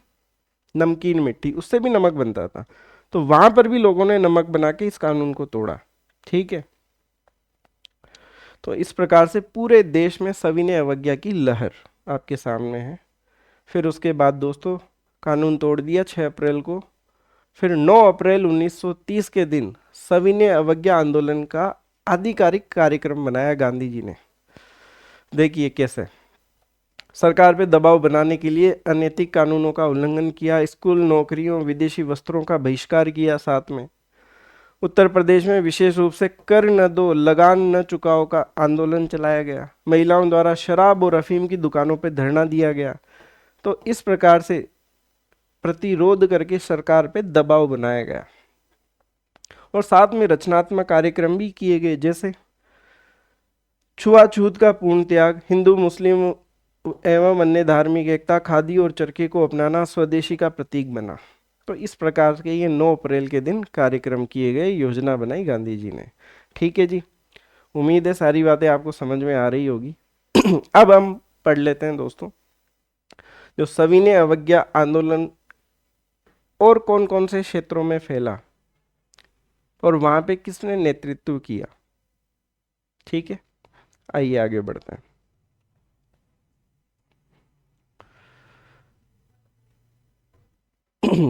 नमकीन मिट्टी, उससे भी नमक बनता था। तो वहां पर भी लोगों ने नमक बना के इस कानून को तोड़ा। ठीक है, तो इस प्रकार से पूरे देश में सविनय अवज्ञा की लहर आपके सामने है। फिर उसके बाद दोस्तों कानून तोड़ दिया 6 अप्रैल को। फिर 9 अप्रैल 1930 के दिन सविनय अवज्ञा आंदोलन का आधिकारिक कार्यक्रम बनाया गांधी जी ने। देखिए कैसे सरकार पे दबाव बनाने के लिए अनैतिक कानूनों का उल्लंघन किया, स्कूल, नौकरियों, विदेशी वस्त्रों का बहिष्कार किया। साथ में उत्तर प्रदेश में विशेष रूप से कर न दो लगान न चुकाओ का आंदोलन चलाया गया। महिलाओं द्वारा शराब और अफीम की दुकानों पर धरना दिया गया। तो इस प्रकार से प्रतिरोध करके सरकार पे दबाव बनाया गया। और साथ में रचनात्मक कार्यक्रम भी किए गए, जैसे छुआछूत का पूर्ण त्याग, हिंदू मुस्लिम एवं अन्य धार्मिक एकता, खादी और चरखे को अपनाना स्वदेशी का प्रतीक बना। तो इस प्रकार के ये 9 अप्रैल के दिन कार्यक्रम किए गए, योजना बनाई गांधी जी ने। ठीक है जी, उम्मीद है सारी बातें आपको समझ में आ रही होगी। अब हम पढ़ लेते हैं दोस्तों, जो सविनय अवज्ञा आंदोलन और कौन कौन से क्षेत्रों में फैला और वहां पे किसने नेतृत्व किया। ठीक है, आइए आगे बढ़ते हैं।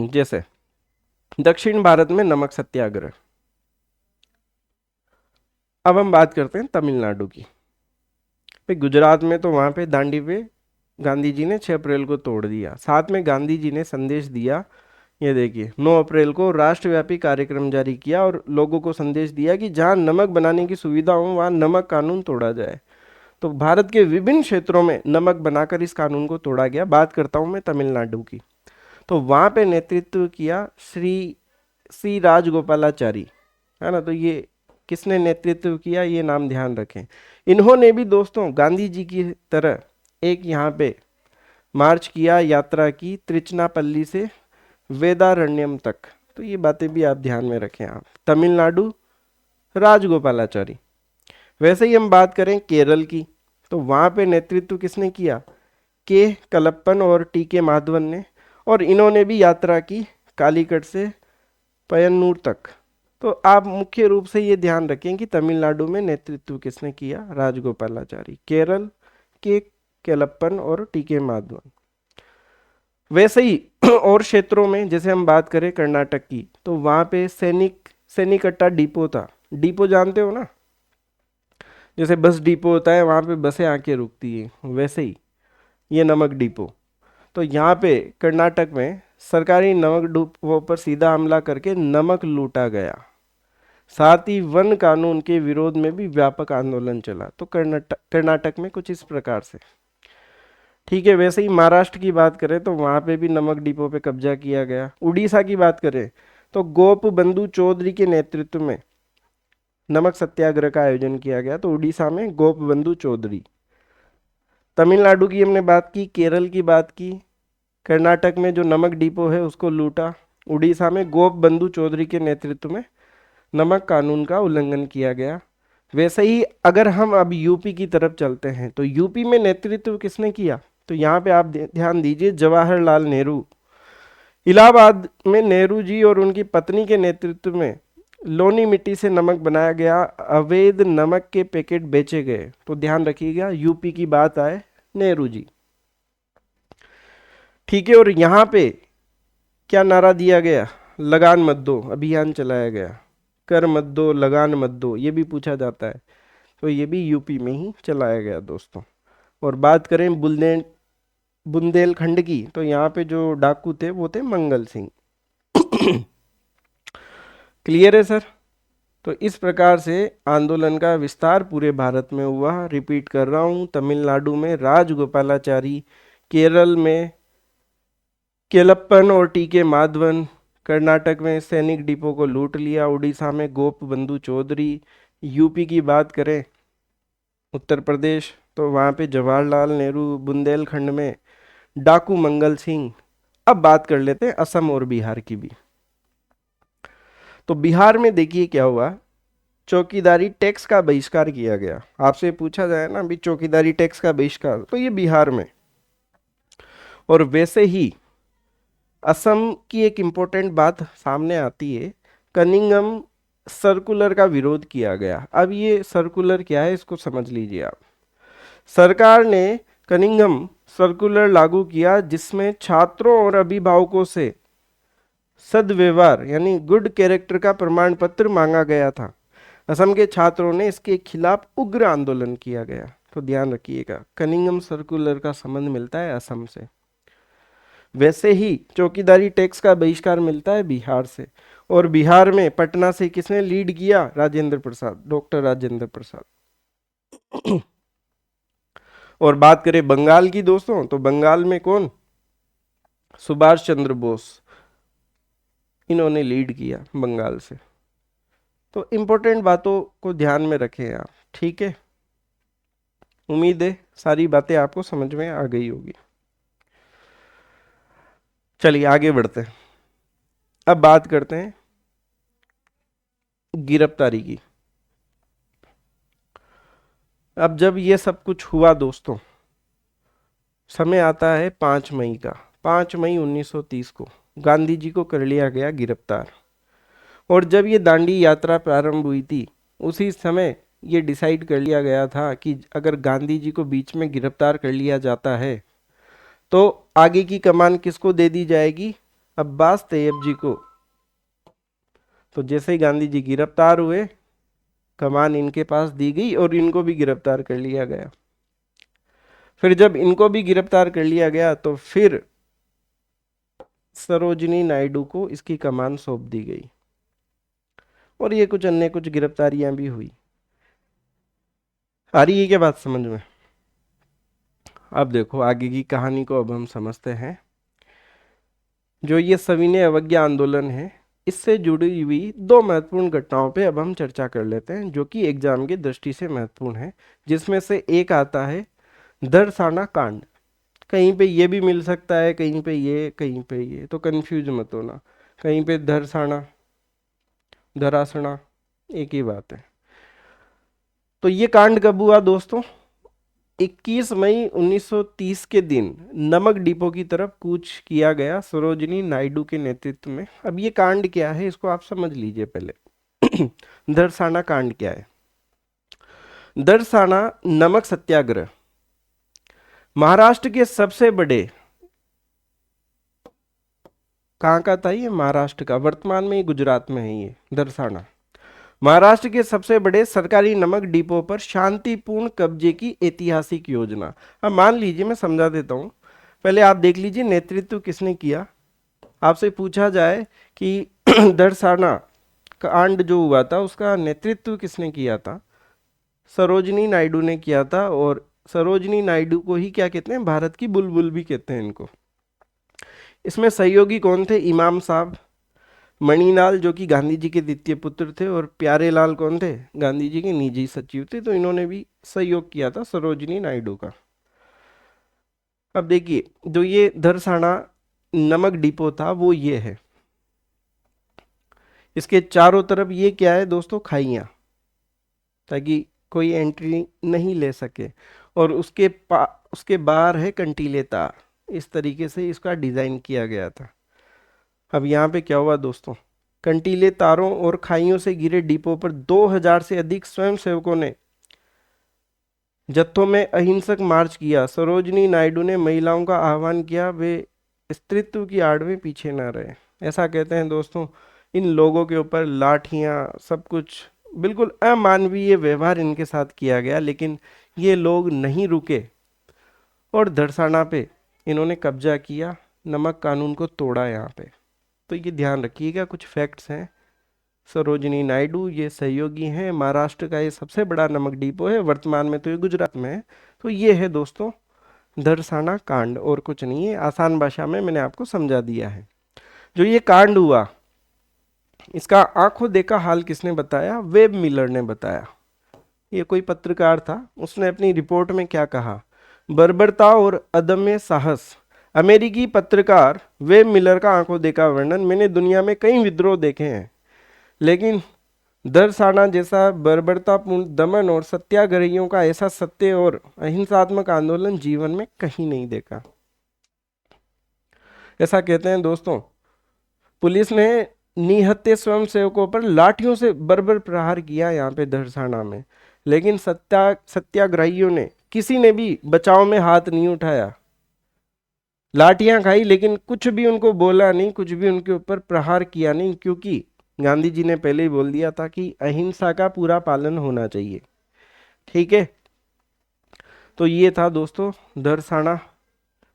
जैसे दक्षिण भारत में नमक सत्याग्रह। अब हम बात करते हैं तमिलनाडु की। भाई गुजरात में तो वहां पे दांडी पे गांधी जी ने 6 अप्रैल को तोड़ दिया। साथ में गांधी जी ने संदेश दिया, ये देखिए 9 अप्रैल को राष्ट्रव्यापी कार्यक्रम जारी किया और लोगों को संदेश दिया कि जहां नमक बनाने की सुविधा हो वहां नमक कानून तोड़ा जाए। तो भारत के विभिन्न क्षेत्रों में नमक बनाकर इस कानून को तोड़ा गया। बात करता हूं मैं तमिलनाडु की, तो वहां पे नेतृत्व किया श्री सी राजगोपालाचारी, है ना। तो ये किसने नेतृत्व किया, ये नाम ध्यान रखें। इन्होंने भी दोस्तों गांधी जी की तरह एक यहाँ पे मार्च किया, यात्रा की त्रिचनापल्ली से वेदारण्यम तक। तो ये बातें भी आप ध्यान में रखें। आप तमिलनाडु राजगोपालाचारी। वैसे ही हम बात करें केरल की, तो वहां पे नेतृत्व किसने किया, के कलप्पन और टी के माधवन ने, और इन्होंने भी यात्रा की कालीकट से पयन्नूर तक। तो आप मुख्य रूप से ये ध्यान रखें कि तमिलनाडु में नेतृत्व किसने किया, राजगोपालाचारी। केरल के केलप्पन और टी के माधवन। वैसे ही और क्षेत्रों में जैसे हम बात करें कर्नाटक की, तो वहां पे सैनिकट्टा डिपो था। डिपो जानते हो ना, जैसे बस डिपो होता है, वहां पे बसें आके रुकती है, वैसे ही ये नमक डिपो। तो यहाँ पे कर्नाटक में सरकारी नमक डिपो पर सीधा हमला करके नमक लूटा गया। साथ ही वन कानून के विरोध में भी व्यापक आंदोलन चला। तो कर्नाटक में कुछ इस प्रकार से। ठीक है, वैसे ही महाराष्ट्र की बात करें तो वहां पे भी नमक डिपो पे कब्जा किया गया। उड़ीसा की बात करें तो गोप बंधु चौधरी के नेतृत्व में नमक सत्याग्रह का आयोजन किया गया। तो उड़ीसा में गोप बंधु चौधरी। तमिलनाडु की हमने बात की, केरल की बात की, कर्नाटक में जो नमक डिपो है उसको लूटा, उड़ीसा में गोप बंधु चौधरी के नेतृत्व में नमक कानून का उल्लंघन किया गया। वैसे ही अगर हम अब यूपी की तरफ चलते हैं, तो यूपी में नेतृत्व किसने किया, तो यहाँ पे आप ध्यान दीजिए, जवाहरलाल नेहरू। इलाहाबाद में नेहरू जी और उनकी पत्नी के नेतृत्व में लोनी मिट्टी से नमक बनाया गया, अवैध नमक के पैकेट बेचे गए। तो ध्यान रखिएगा, यूपी की बात आए, नेहरू जी। ठीक है, और यहाँ पे क्या नारा दिया गया, लगान मत दो अभियान चलाया गया। कर मत दो, लगान मत दो, ये भी पूछा जाता है। तो ये भी यूपी में ही चलाया गया दोस्तों। और बात करें बुंदेलखंड की, तो यहाँ पे जो डाकू थे वो थे मंगल सिंह। क्लियर है सर। तो इस प्रकार से आंदोलन का विस्तार पूरे भारत में हुआ। रिपीट कर रहा हूँ, तमिलनाडु में राजगोपालाचारी, केरल में केलप्पन और टी के माधवन, कर्नाटक में सैनिक डिपो को लूट लिया, उड़ीसा में गोप बंधु चौधरी। यूपी की बात करें, उत्तर प्रदेश, तो वहाँ पे जवाहरलाल नेहरू, बुंदेलखंड में डाकू मंगल सिंह। अब बात कर लेते हैं असम और बिहार की भी। तो बिहार में देखिए क्या हुआ, चौकीदारी टैक्स का बहिष्कार किया गया। आपसे पूछा जाए ना अभी चौकीदारी टैक्स का बहिष्कार, तो ये बिहार में। और वैसे ही असम की एक इंपॉर्टेंट बात सामने आती है, कनिंगम सर्कुलर का विरोध किया गया। अब ये सर्कुलर क्या है इसको समझ लीजिए आप। सरकार ने कनिंगम सर्कुलर लागू किया, जिसमें छात्रों और अभिभावकों से सदव्यवहार यानी गुड कैरेक्टर का प्रमाण पत्र मांगा गया था। असम के छात्रों ने इसके खिलाफ उग्र आंदोलन किया गया। तो ध्यान रखिएगा, कनिंगम सर्कुलर का संबंध मिलता है असम से। वैसे ही चौकीदारी टैक्स का बहिष्कार मिलता है बिहार से। और बिहार में पटना से किसने लीड किया, राजेंद्र प्रसाद, डॉक्टर राजेंद्र प्रसाद। और बात करें बंगाल की दोस्तों, तो बंगाल में कौन, सुभाष चंद्र बोस, इन्होंने लीड किया बंगाल से। तो इंपॉर्टेंट बातों को ध्यान में रखें आप, ठीक है। उम्मीद है सारी बातें आपको समझ में आ गई होगी। चलिए आगे बढ़ते हैं। अब बात करते हैं गिरफ्तारी की। अब जब ये सब कुछ हुआ दोस्तों, समय आता है 5 मई का। 5 मई 1930 को गांधी जी को कर लिया गया गिरफ्तार। और जब ये दांडी यात्रा प्रारंभ हुई थी, उसी समय ये डिसाइड कर लिया गया था कि अगर गांधी जी को बीच में गिरफ्तार कर लिया जाता है तो आगे की कमान किसको दे दी जाएगी? अब्बास तैयब जी को। तो जैसे ही गांधी जी गिरफ्तार हुए, कमान इनके पास दी गई और इनको भी गिरफ्तार कर लिया गया। फिर जब इनको भी गिरफ्तार कर लिया गया तो फिर सरोजिनी नायडू को इसकी कमान सौंप दी गई। और ये कुछ अन्य कुछ गिरफ्तारियां भी हुई। आ रही है क्या बात समझ में? अब देखो आगे की कहानी को अब हम समझते हैं। जो ये सविनय अवज्ञा आंदोलन है, इससे जुड़ी हुई दो महत्वपूर्ण घटनाओं पे अब हम चर्चा कर लेते हैं, जो कि एग्जाम की दृष्टि से महत्वपूर्ण है। जिसमें से एक आता है दरसाना कांड। कहीं पे ये भी मिल सकता है, कहीं पे ये, कहीं पे ये, तो कंफ्यूज मत होना। कहीं पे दरसाना, धरासना, एक ही बात है। तो ये कांड कब हुआ दोस्तों? 21 मई 1930 के दिन नमक डिपो की तरफ कूच किया गया सरोजिनी नायडू के नेतृत्व में। अब ये कांड क्या है, इसको आप समझ लीजिए पहले। दरसाना कांड क्या है? दरसाना नमक सत्याग्रह महाराष्ट्र के सबसे बड़े, कहाँ का था ये? महाराष्ट्र का। वर्तमान में ये गुजरात में है ये दरसाना। महाराष्ट्र के सबसे बड़े सरकारी नमक डिपो पर शांतिपूर्ण कब्जे की ऐतिहासिक योजना। अब मान लीजिए, मैं समझा देता हूं, पहले आप देख लीजिए नेतृत्व किसने किया। आपसे पूछा जाए कि दरसाना कांड जो हुआ था उसका नेतृत्व किसने किया था? सरोजिनी नायडू ने किया था। और सरोजिनी नायडू को ही क्या कहते हैं? भारत की बुलबुल भी कहते हैं इनको। इसमें सहयोगी कौन थे? इमाम साहब, मणिलाल जो कि गांधी जी के द्वितीय पुत्र थे, और प्यारेलाल कौन थे? गांधी जी के निजी सचिव थे। तो इन्होंने भी सहयोग किया था सरोजिनी नायडू का। अब देखिए, जो ये दरसाना नमक डिपो था वो ये है। इसके चारों तरफ ये क्या है दोस्तों? खाइयां, ताकि कोई एंट्री नहीं ले सके। और उसके बाहर है कंटीले तार। इस तरीके से इसका डिजाइन किया गया था। अब यहाँ पे क्या हुआ दोस्तों? कंटीले तारों और खाइयों से घिरे डिपो पर 2000 से अधिक स्वयंसेवकों ने जत्थों में अहिंसक मार्च किया। सरोजिनी नायडू ने महिलाओं का आह्वान किया वे स्त्रीत्व की आड़ में पीछे न रहे। ऐसा कहते हैं दोस्तों, इन लोगों के ऊपर लाठियां, सब कुछ, बिल्कुल अमानवीय व्यवहार इनके साथ किया गया, लेकिन ये लोग नहीं रुके और दरसाना पे इन्होंने कब्जा किया। नमक कानून को तोड़ा यहाँ पे। तो ये ध्यान रखिएगा, कुछ फैक्ट्स हैं। सरोजिनी नायडू ये सहयोगी हैं। महाराष्ट्र का ये सबसे बड़ा नमक डिपो है, वर्तमान में तो ये गुजरात में है। तो ये है दोस्तों दरसाना कांड, और कुछ नहीं है। आसान भाषा में मैंने आपको समझा दिया है। जो ये कांड हुआ, इसका आंखों देखा हाल किसने बताया? वेब मिलर ने बताया। ये कोई पत्रकार था, उसने अपनी रिपोर्ट में क्या कहा? बर्बरता और अदम्य साहस। अमेरिकी पत्रकार वेब मिलर का आंखों देखा वर्णन। मैंने दुनिया में कई विद्रोह देखे हैं, लेकिन दरसाना जैसा बर्बरतापूर्ण दमन और सत्याग्रहियों का ऐसा सत्य और अहिंसात्मक आंदोलन जीवन में कहीं नहीं देखा। ऐसा कहते हैं दोस्तों। पुलिस ने निहत्थे स्वयंसेवकों पर लाठियों से बर्बर प्रहार किया यहाँ पे दरसाना में, लेकिन सत्याग्रहियों ने, किसी ने भी बचाव में हाथ नहीं उठाया। लाठियां खाई लेकिन कुछ भी उनको बोला नहीं, कुछ भी उनके ऊपर प्रहार किया नहीं, क्योंकि गांधी जी ने पहले ही बोल दिया था कि अहिंसा का पूरा पालन होना चाहिए। ठीक है, तो ये था दोस्तों दरसाना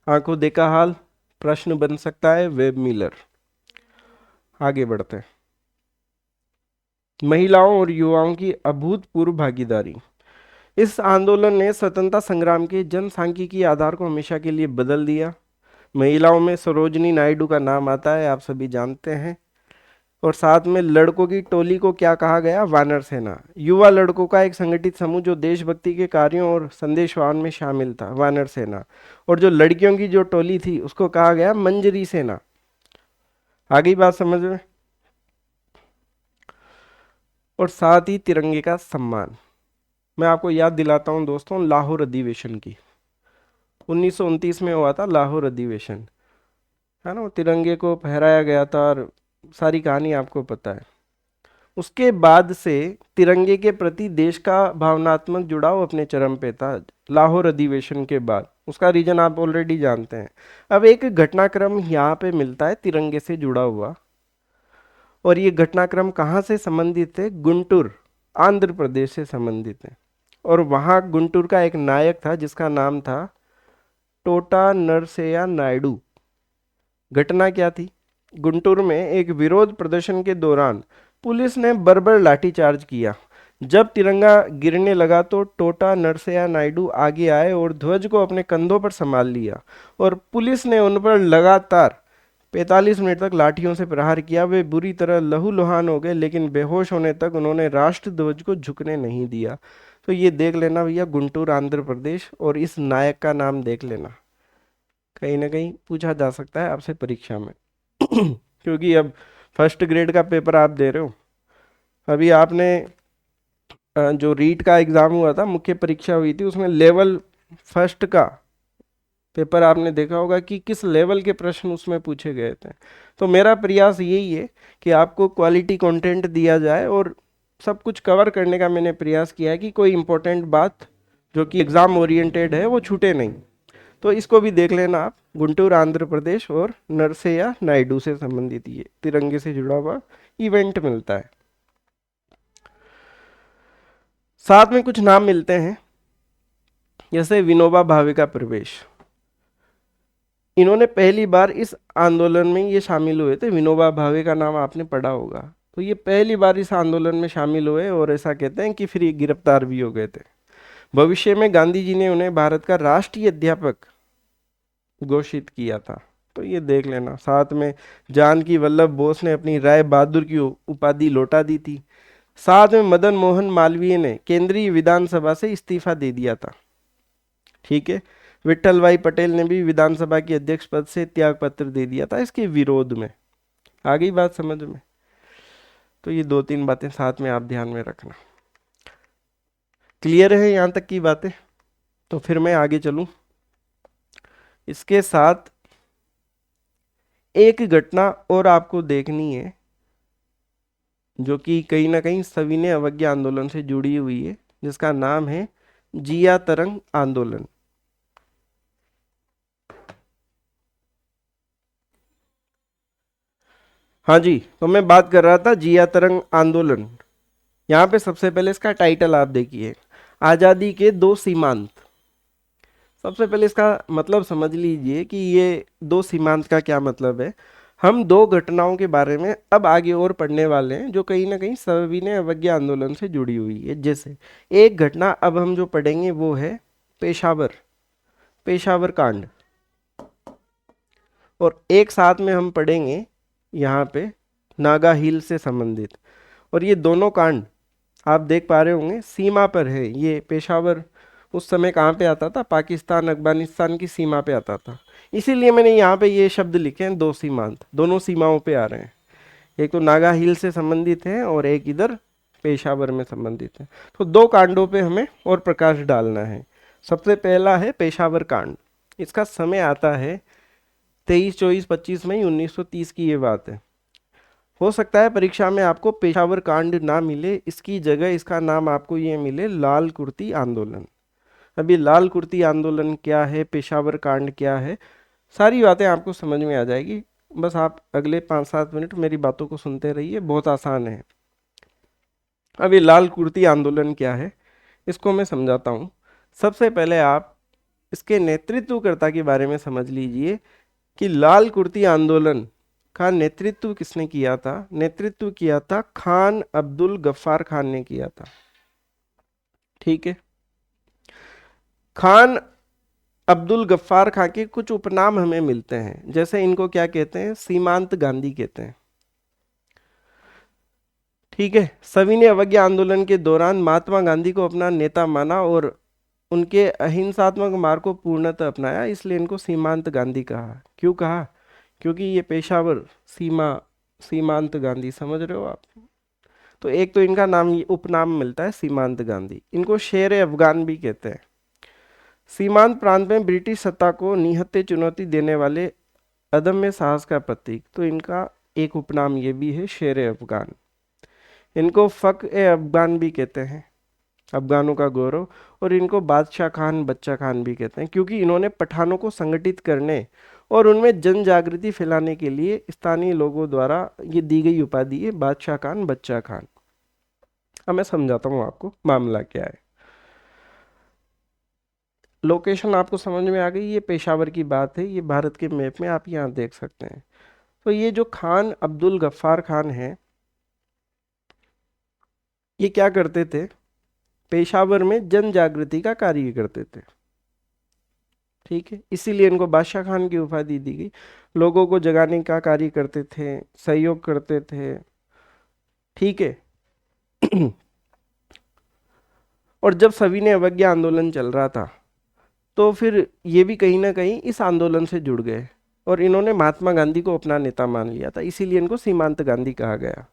आंखों देखा हाल। प्रश्न बन सकता है वेब मिलर। आगे बढ़ते हैं। महिलाओं और युवाओं की अभूतपूर्व भागीदारी। इस आंदोलन ने स्वतंत्रता संग्राम के जनसांख्यिकीय आधार को हमेशा के लिए बदल दिया। महिलाओं में सरोजनी नायडू का नाम आता है, आप सभी जानते हैं। और साथ में लड़कों की टोली को क्या कहा गया? वानर सेना। युवा लड़कों का एक संगठित समूह जो देशभक्ति के कार्यों और संदेशवाहन में शामिल था, वानर सेना। और जो लड़कियों की जो टोली थी उसको कहा गया मंजरी सेना। आगे बात समझ में। और साथ ही तिरंगे का सम्मान। मैं आपको याद दिलाता हूं दोस्तों, लाहौर अधिवेशन की 1929 में हुआ था लाहौर अधिवेशन, है ना। वो तिरंगे को फहराया गया था और सारी कहानी आपको पता है। उसके बाद से तिरंगे के प्रति देश का भावनात्मक जुड़ाव अपने चरम पे था लाहौर अधिवेशन के बाद। उसका रीजन आप ऑलरेडी जानते हैं। अब एक घटनाक्रम यहाँ पे मिलता है तिरंगे से जुड़ा हुआ, और ये घटनाक्रम कहाँ से संबंधित है? गुंटूर, आंध्र प्रदेश से संबंधित है। और वहाँ गुंटूर का एक नायक था जिसका नाम था टोटा नरसैया नायडू। घटना क्या थी? गुंटूर में एक विरोध प्रदर्शन के दौरान पुलिस ने बर्बर लाठीचार्ज किया। जब तिरंगा गिरने लगा तो टोटा नरसैया नायडू आगे आए और ध्वज को अपने कंधों पर संभाल लिया, और पुलिस ने उन पर लगातार 45 मिनट तक लाठियों से प्रहार किया। वे बुरी तरह लहूलुहान हो गए, लेकिन बेहोश होने तक उन्होंने राष्ट्र ध्वज को झुकने नहीं दिया। तो ये देख लेना भैया, गुंटूर आंध्र प्रदेश, और इस नायक का नाम देख लेना, कहीं ना कहीं पूछा जा सकता है आपसे परीक्षा में। क्योंकि अब फर्स्ट ग्रेड का पेपर आप दे रहे हो। अभी आपने जो रीट का एग्ज़ाम हुआ था, मुख्य परीक्षा हुई थी, उसमें लेवल फर्स्ट का पेपर आपने देखा होगा कि किस लेवल के प्रश्न उसमें पूछे गए थे। तो मेरा प्रयास यही है कि आपको क्वालिटी कंटेंट दिया जाए, और सब कुछ कवर करने का मैंने प्रयास किया है कि कोई इंपॉर्टेंट बात जो कि एग्ज़ाम ओरिएंटेड है वो छूटे नहीं। तो इसको भी देख लेना आप, गुंटूर आंध्र प्रदेश और नरसैया नायडू से संबंधित ये तिरंगे से जुड़ा हुआ इवेंट मिलता है। साथ में कुछ नाम मिलते हैं, जैसे विनोबा भावे का प्रवेश। इन्होंने पहली बार इस आंदोलन में ये शामिल हुए थे। विनोबा भावे का नाम आपने पढ़ा होगा। तो ये पहली बार इस आंदोलन में शामिल हुए, और ऐसा कहते हैं कि फिर ये गिरफ्तार भी हो गए थे। भविष्य में गांधी जी ने उन्हें भारत का राष्ट्रीय अध्यापक घोषित किया था। तो ये देख लेना। साथ में जानकी वल्लभ बोस ने अपनी राय बहादुर की उपाधि लौटा दी थी। साथ में मदन मोहन मालवीय ने केंद्रीय विधानसभा से इस्तीफा दे दिया था। ठीक है। विट्ठल भाई पटेल ने भी विधानसभा के अध्यक्ष पद से त्याग पत्र दे दिया था इसके विरोध में। आ गई बात समझ में। तो ये 2-3 बातें साथ में आप ध्यान में रखना। क्लियर है यहाँ तक की बातें? तो फिर मैं आगे चलूं। इसके साथ एक घटना और आपको देखनी है जो कि कहीं ना कहीं सविनय अवज्ञा आंदोलन से जुड़ी हुई है, जिसका नाम है जिया तरंग आंदोलन। हाँ जी, तो मैं बात कर रहा था जिया तरंग आंदोलन। यहाँ पे सबसे पहले इसका टाइटल आप देखिए, आज़ादी के दो सीमांत। सबसे पहले इसका मतलब समझ लीजिए कि ये दो सीमांत का क्या मतलब है। हम दो घटनाओं के बारे में अब आगे और पढ़ने वाले हैं जो कहीं ना कहीं सविनय अवज्ञा आंदोलन से जुड़ी हुई है। जैसे एक घटना अब हम जो पढ़ेंगे वो है पेशावर, पेशावर कांड। और एक साथ में हम पढ़ेंगे यहाँ पे नागा हिल से संबंधित। और ये दोनों कांड आप देख पा रहे होंगे सीमा पर है। ये पेशावर उस समय कहाँ पे आता था? पाकिस्तान अफगानिस्तान की सीमा पे आता था। इसीलिए मैंने यहाँ पे ये शब्द लिखे हैं, दो सीमांत, दोनों सीमाओं पे आ रहे हैं। एक तो नागा हिल से संबंधित है और एक इधर पेशावर में संबंधित है। तो दो कांडों पे हमें और प्रकाश डालना है। सबसे पहला है पेशावर कांड। इसका समय आता है 23, 24, 25 मई 1930 की ये बात है। हो सकता है परीक्षा में आपको पेशावर कांड ना मिले, इसकी जगह इसका नाम आपको ये मिले लाल कुर्ती आंदोलन। अभी लाल कुर्ती आंदोलन क्या है, पेशावर कांड क्या है, सारी बातें आपको समझ में आ जाएगी। बस आप अगले 5-7 मिनट मेरी बातों को सुनते रहिए, बहुत आसान है। अभी लाल कुर्ती आंदोलन क्या है इसको मैं समझाता हूँ। सबसे पहले आप इसके नेतृत्वकर्ता के बारे में समझ लीजिए कि लाल कुर्ती आंदोलन का नेतृत्व किसने किया था। नेतृत्व किया था खान अब्दुल गफ्फार खान ने किया था। ठीक है। खान अब्दुल गफ्फार खां के कुछ उपनाम हमें मिलते हैं, जैसे इनको क्या कहते हैं, सीमांत गांधी कहते हैं। ठीक है। सविनय अवज्ञा आंदोलन के दौरान महात्मा गांधी को अपना नेता माना और उनके अहिंसात्मक मार्ग को पूर्णतः अपनाया, इसलिए इनको सीमांत गांधी कहा। क्यों कहा? क्योंकि ये पेशावर सीमांत गांधी, समझ रहे हो आप। तो एक तो इनका नाम, उपनाम मिलता है सीमांत गांधी। इनको शेर अफगान भी कहते हैं। सीमांत प्रांत में ब्रिटिश सत्ता को निहत्थे चुनौती देने वाले अदम्य साहस का प्रतीक, तो इनका एक उपनाम ये भी है, शेर अफगान। इनको फक ए अफगान भी कहते हैं, अफगानों का गौरव। और इनको बादशाह खान, बच्चा खान भी कहते हैं, क्योंकि इन्होंने पठानों को संगठित करने और उनमें जन जागृति फैलाने के लिए स्थानीय लोगों द्वारा ये दी गई उपाधि है बादशाह खान, बच्चा खान। अब मैं समझाता हूँ आपको मामला क्या है। लोकेशन आपको समझ में आ गई, ये पेशावर की बात है, ये भारत के मैप में आप यहाँ देख सकते हैं। तो ये जो खान अब्दुल गफ्फार खान है, ये क्या करते थे, पेशावर में जन जागृति का कार्य करते थे। ठीक है, इसीलिए इनको बादशाह खान की उपाधि दी गई। लोगों को जगाने का कार्य करते थे, सहयोग करते थे। ठीक है। और जब सविनय अवज्ञा आंदोलन चल रहा था, तो फिर ये भी कहीं ना कहीं इस आंदोलन से जुड़ गए और इन्होंने महात्मा गांधी को अपना नेता मान लिया था, इसीलिए इनको सीमांत गांधी कहा गया।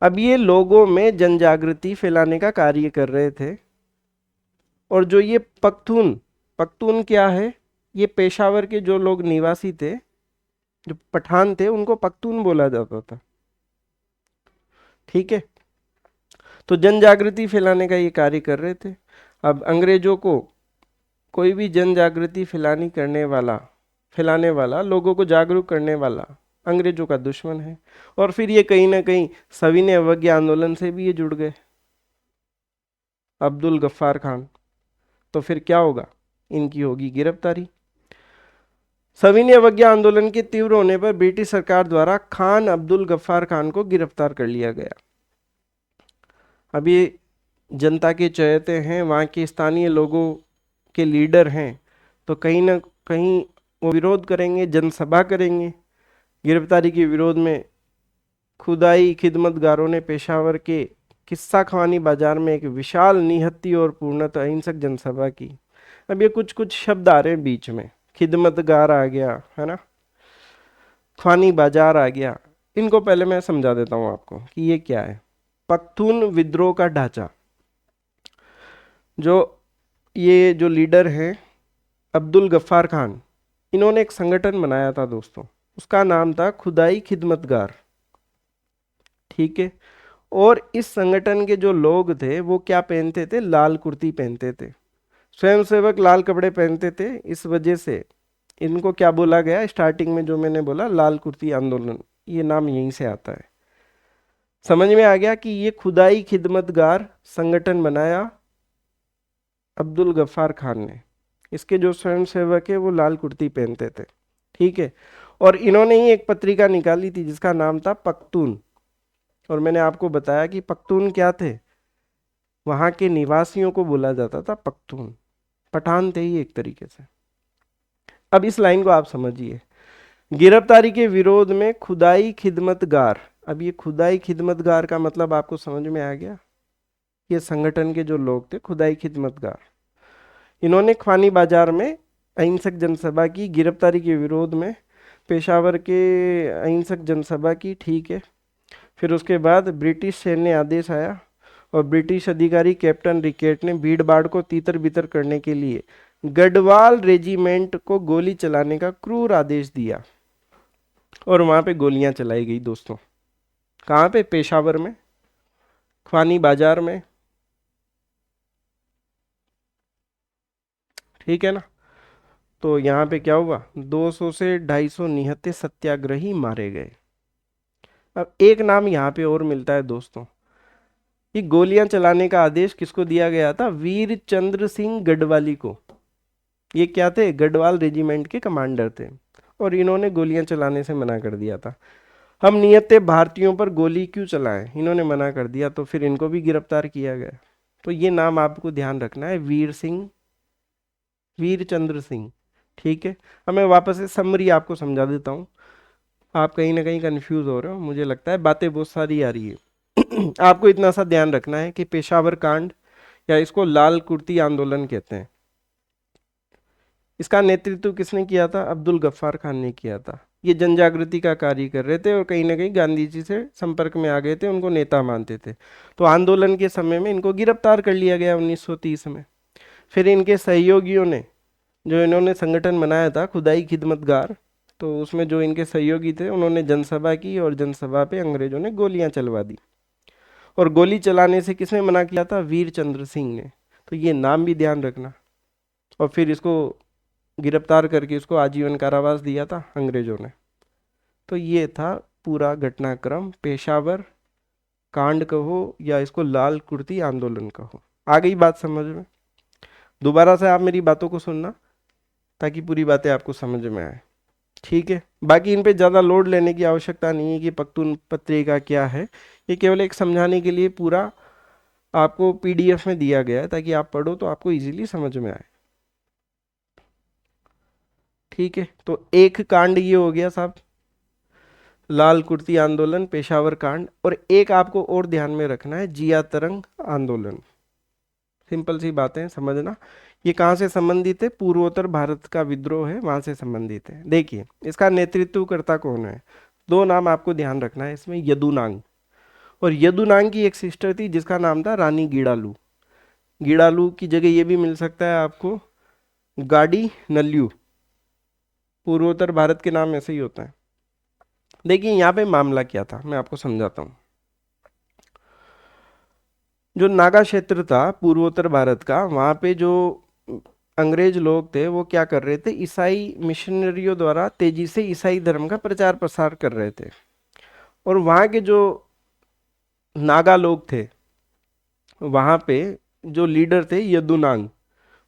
अब ये लोगों में जन जागृति फैलाने का कार्य कर रहे थे। और जो ये पख्तून, पख्तून क्या है, ये पेशावर के जो लोग निवासी थे, जो पठान थे, उनको पख्तून बोला जाता था। ठीक है। तो जन जागृति फैलाने का ये कार्य कर रहे थे। अब अंग्रेजों को कोई भी जन जागृति फैलाने वाला, लोगों को जागरूक करने वाला अंग्रेजों का दुश्मन है। और फिर ये कहीं ना कहीं सविनय अवज्ञा आंदोलन से भी ये जुड़ गए, अब्दुल गफ्फार खान। तो फिर क्या होगा, इनकी होगी गिरफ्तारी। सविनय अवज्ञा आंदोलन के तीव्र होने पर ब्रिटिश सरकार द्वारा खान अब्दुल गफ्फार खान को गिरफ्तार कर लिया गया। अब ये जनता के चहेते हैं, वहाँ के स्थानीय लोगों के लीडर हैं, तो कहीं ना कहीं वो विरोध करेंगे, जनसभा करेंगे। गिरफ्तारी के विरोध में खुदाई खिदमतगारों ने पेशावर के किस्सा खानी बाजार में एक विशाल निहत्थी और पूर्णतः अहिंसक जनसभा की। अब ये कुछ कुछ शब्द आ रहे हैं बीच में, खिदमतगार आ गया है ना, खानी बाजार आ गया। इनको पहले मैं समझा देता हूँ आपको कि ये क्या है। पख्तून विद्रोह का ढांचा, जो ये जो लीडर हैं अब्दुल गफ्फार खान, इन्होंने एक संगठन बनाया था दोस्तों, उसका नाम था खुदाई खिदमतगार। ठीक है। और इस संगठन के जो लोग थे वो क्या पहनते थे, लाल कुर्ती पहनते थे। स्वयंसेवक लाल कपड़े पहनते थे, इस वजह से इनको क्या बोला गया, स्टार्टिंग में जो मैंने बोला लाल कुर्ती आंदोलन, ये नाम यहीं से आता है। समझ में आ गया कि ये खुदाई खिदमतगार संगठन बनाया अब्दुल गफ्फार खान ने। इसके जो स्वयंसेवक है वो लाल कुर्ती पहनते थे। ठीक है। और इन्होंने ही एक पत्रिका निकाली थी जिसका नाम था पख्तून। और मैंने आपको बताया कि पख्तून क्या थे, वहां के निवासियों को बोला जाता था पख्तून, पठान थे ही एक तरीके से। अब इस लाइन को आप समझिए, गिरफ्तारी के विरोध में खुदाई खिदमतगार। अब ये खुदाई खिदमतगार का मतलब आपको समझ में आ गया, ये संगठन के जो लोग थे खुदाई खिदमतगार, इन्होंने ख्वानी बाजार में अहिंसक जनसभा की, गिरफ्तारी के विरोध में पेशावर के अहिंसक जनसभा की। ठीक है। फिर उसके बाद ब्रिटिश सैन्य आदेश आया और ब्रिटिश अधिकारी कैप्टन रिकेट ने भीड़ भाड़ को तीतर बितर करने के लिए गढ़वाल रेजिमेंट को गोली चलाने का क्रूर आदेश दिया। और वहां पे गोलियां चलाई गई दोस्तों। कहाँ पे, पेशावर में, ख्वानी बाजार में। ठीक है ना। तो यहाँ पे क्या हुआ, 200 से 250 निहत्थे सत्याग्रही मारे गए। अब एक नाम यहाँ पे और मिलता है दोस्तों, ये गोलियां चलाने का आदेश किसको दिया गया था, वीर चंद्र सिंह गढ़वाली को। ये क्या थे, गढ़वाल रेजिमेंट के कमांडर थे। और इन्होंने गोलियां चलाने से मना कर दिया था। हम नियते भारतीयों पर गोली क्यों चलाएं, इन्होंने मना कर दिया, तो फिर इनको भी गिरफ्तार किया गया। तो ये नाम आपको ध्यान रखना है, वीर सिंह वीर चंद्र सिंह। ठीक है, अब मैं वापस से समरी आपको समझा देता हूँ। आप कहीं ना कहीं कंफ्यूज हो रहे हो, मुझे लगता है बातें बहुत सारी आ रही है। आपको इतना सा ध्यान रखना है कि पेशावर कांड या इसको लाल कुर्ती आंदोलन कहते हैं, इसका नेतृत्व किसने किया था? अब्दुल गफ्फार खान ने किया था। ये जन जागृति का कार्य कर रहे थे और कहीं ना कहीं गांधी जी से संपर्क में आ गए थे, उनको नेता मानते थे। तो आंदोलन के समय में इनको गिरफ्तार कर लिया गया 1930 में। फिर इनके सहयोगियों ने, जो इन्होंने संगठन बनाया था खुदाई खिदमतगार, तो उसमें जो इनके सहयोगी थे उन्होंने जनसभा की और जनसभा पे अंग्रेजों ने गोलियां चलवा दी। और गोली चलाने से किसने मना किया था? वीर चंद्र सिंह ने। तो ये नाम भी ध्यान रखना। और फिर इसको गिरफ्तार करके इसको आजीवन कारावास दिया था अंग्रेजों ने। तो ये था पूरा घटनाक्रम, पेशावर कांड कहो या इसको लाल कुर्ती आंदोलन कहो। आ गई बात समझ में? दोबारा से आप मेरी बातों को सुनना ताकि पूरी बातें आपको समझ में आए। ठीक है, बाकी इन पे ज़्यादा लोड लेने की आवश्यकता नहीं है कि पख्तून पत्रिका क्या है। ये केवल एक समझाने के लिए पूरा आपको पीडीएफ में दिया गया है ताकि आप पढ़ो तो आपको इजीली समझ में आए। ठीक है, तो एक कांड ये हो गया साहब, लाल कुर्ती आंदोलन, पेशावर कांड। और एक आपको और ध्यान में रखना है, जिया तरंग आंदोलन। सिंपल सी बातें समझना। ये कहाँ से संबंधित है? पूर्वोत्तर भारत का विद्रोह है, वहां से संबंधित है। देखिए इसका नेतृत्व करता कौन है? दो नाम आपको ध्यान रखना है इसमें, यदुनांग। और यदुनांग की एक सिस्टर थी जिसका नाम था रानी गीड़ालू। गीड़ालू की जगह ये भी मिल सकता है आपको गाड़ी नल्लू। पूर्वोत्तर भारत के नाम ऐसे ही होता है। देखिए यहाँ पे मामला क्या था, मैं आपको समझाता हूँ। जो नागा क्षेत्र था पूर्वोत्तर भारत का, वहाँ पे जो अंग्रेज लोग थे वो क्या कर रहे थे? ईसाई मिशनरियों द्वारा तेजी से ईसाई धर्म का प्रचार प्रसार कर रहे थे। और वहाँ के जो नागा लोग थे, वहाँ पे जो लीडर थे यदुनांग,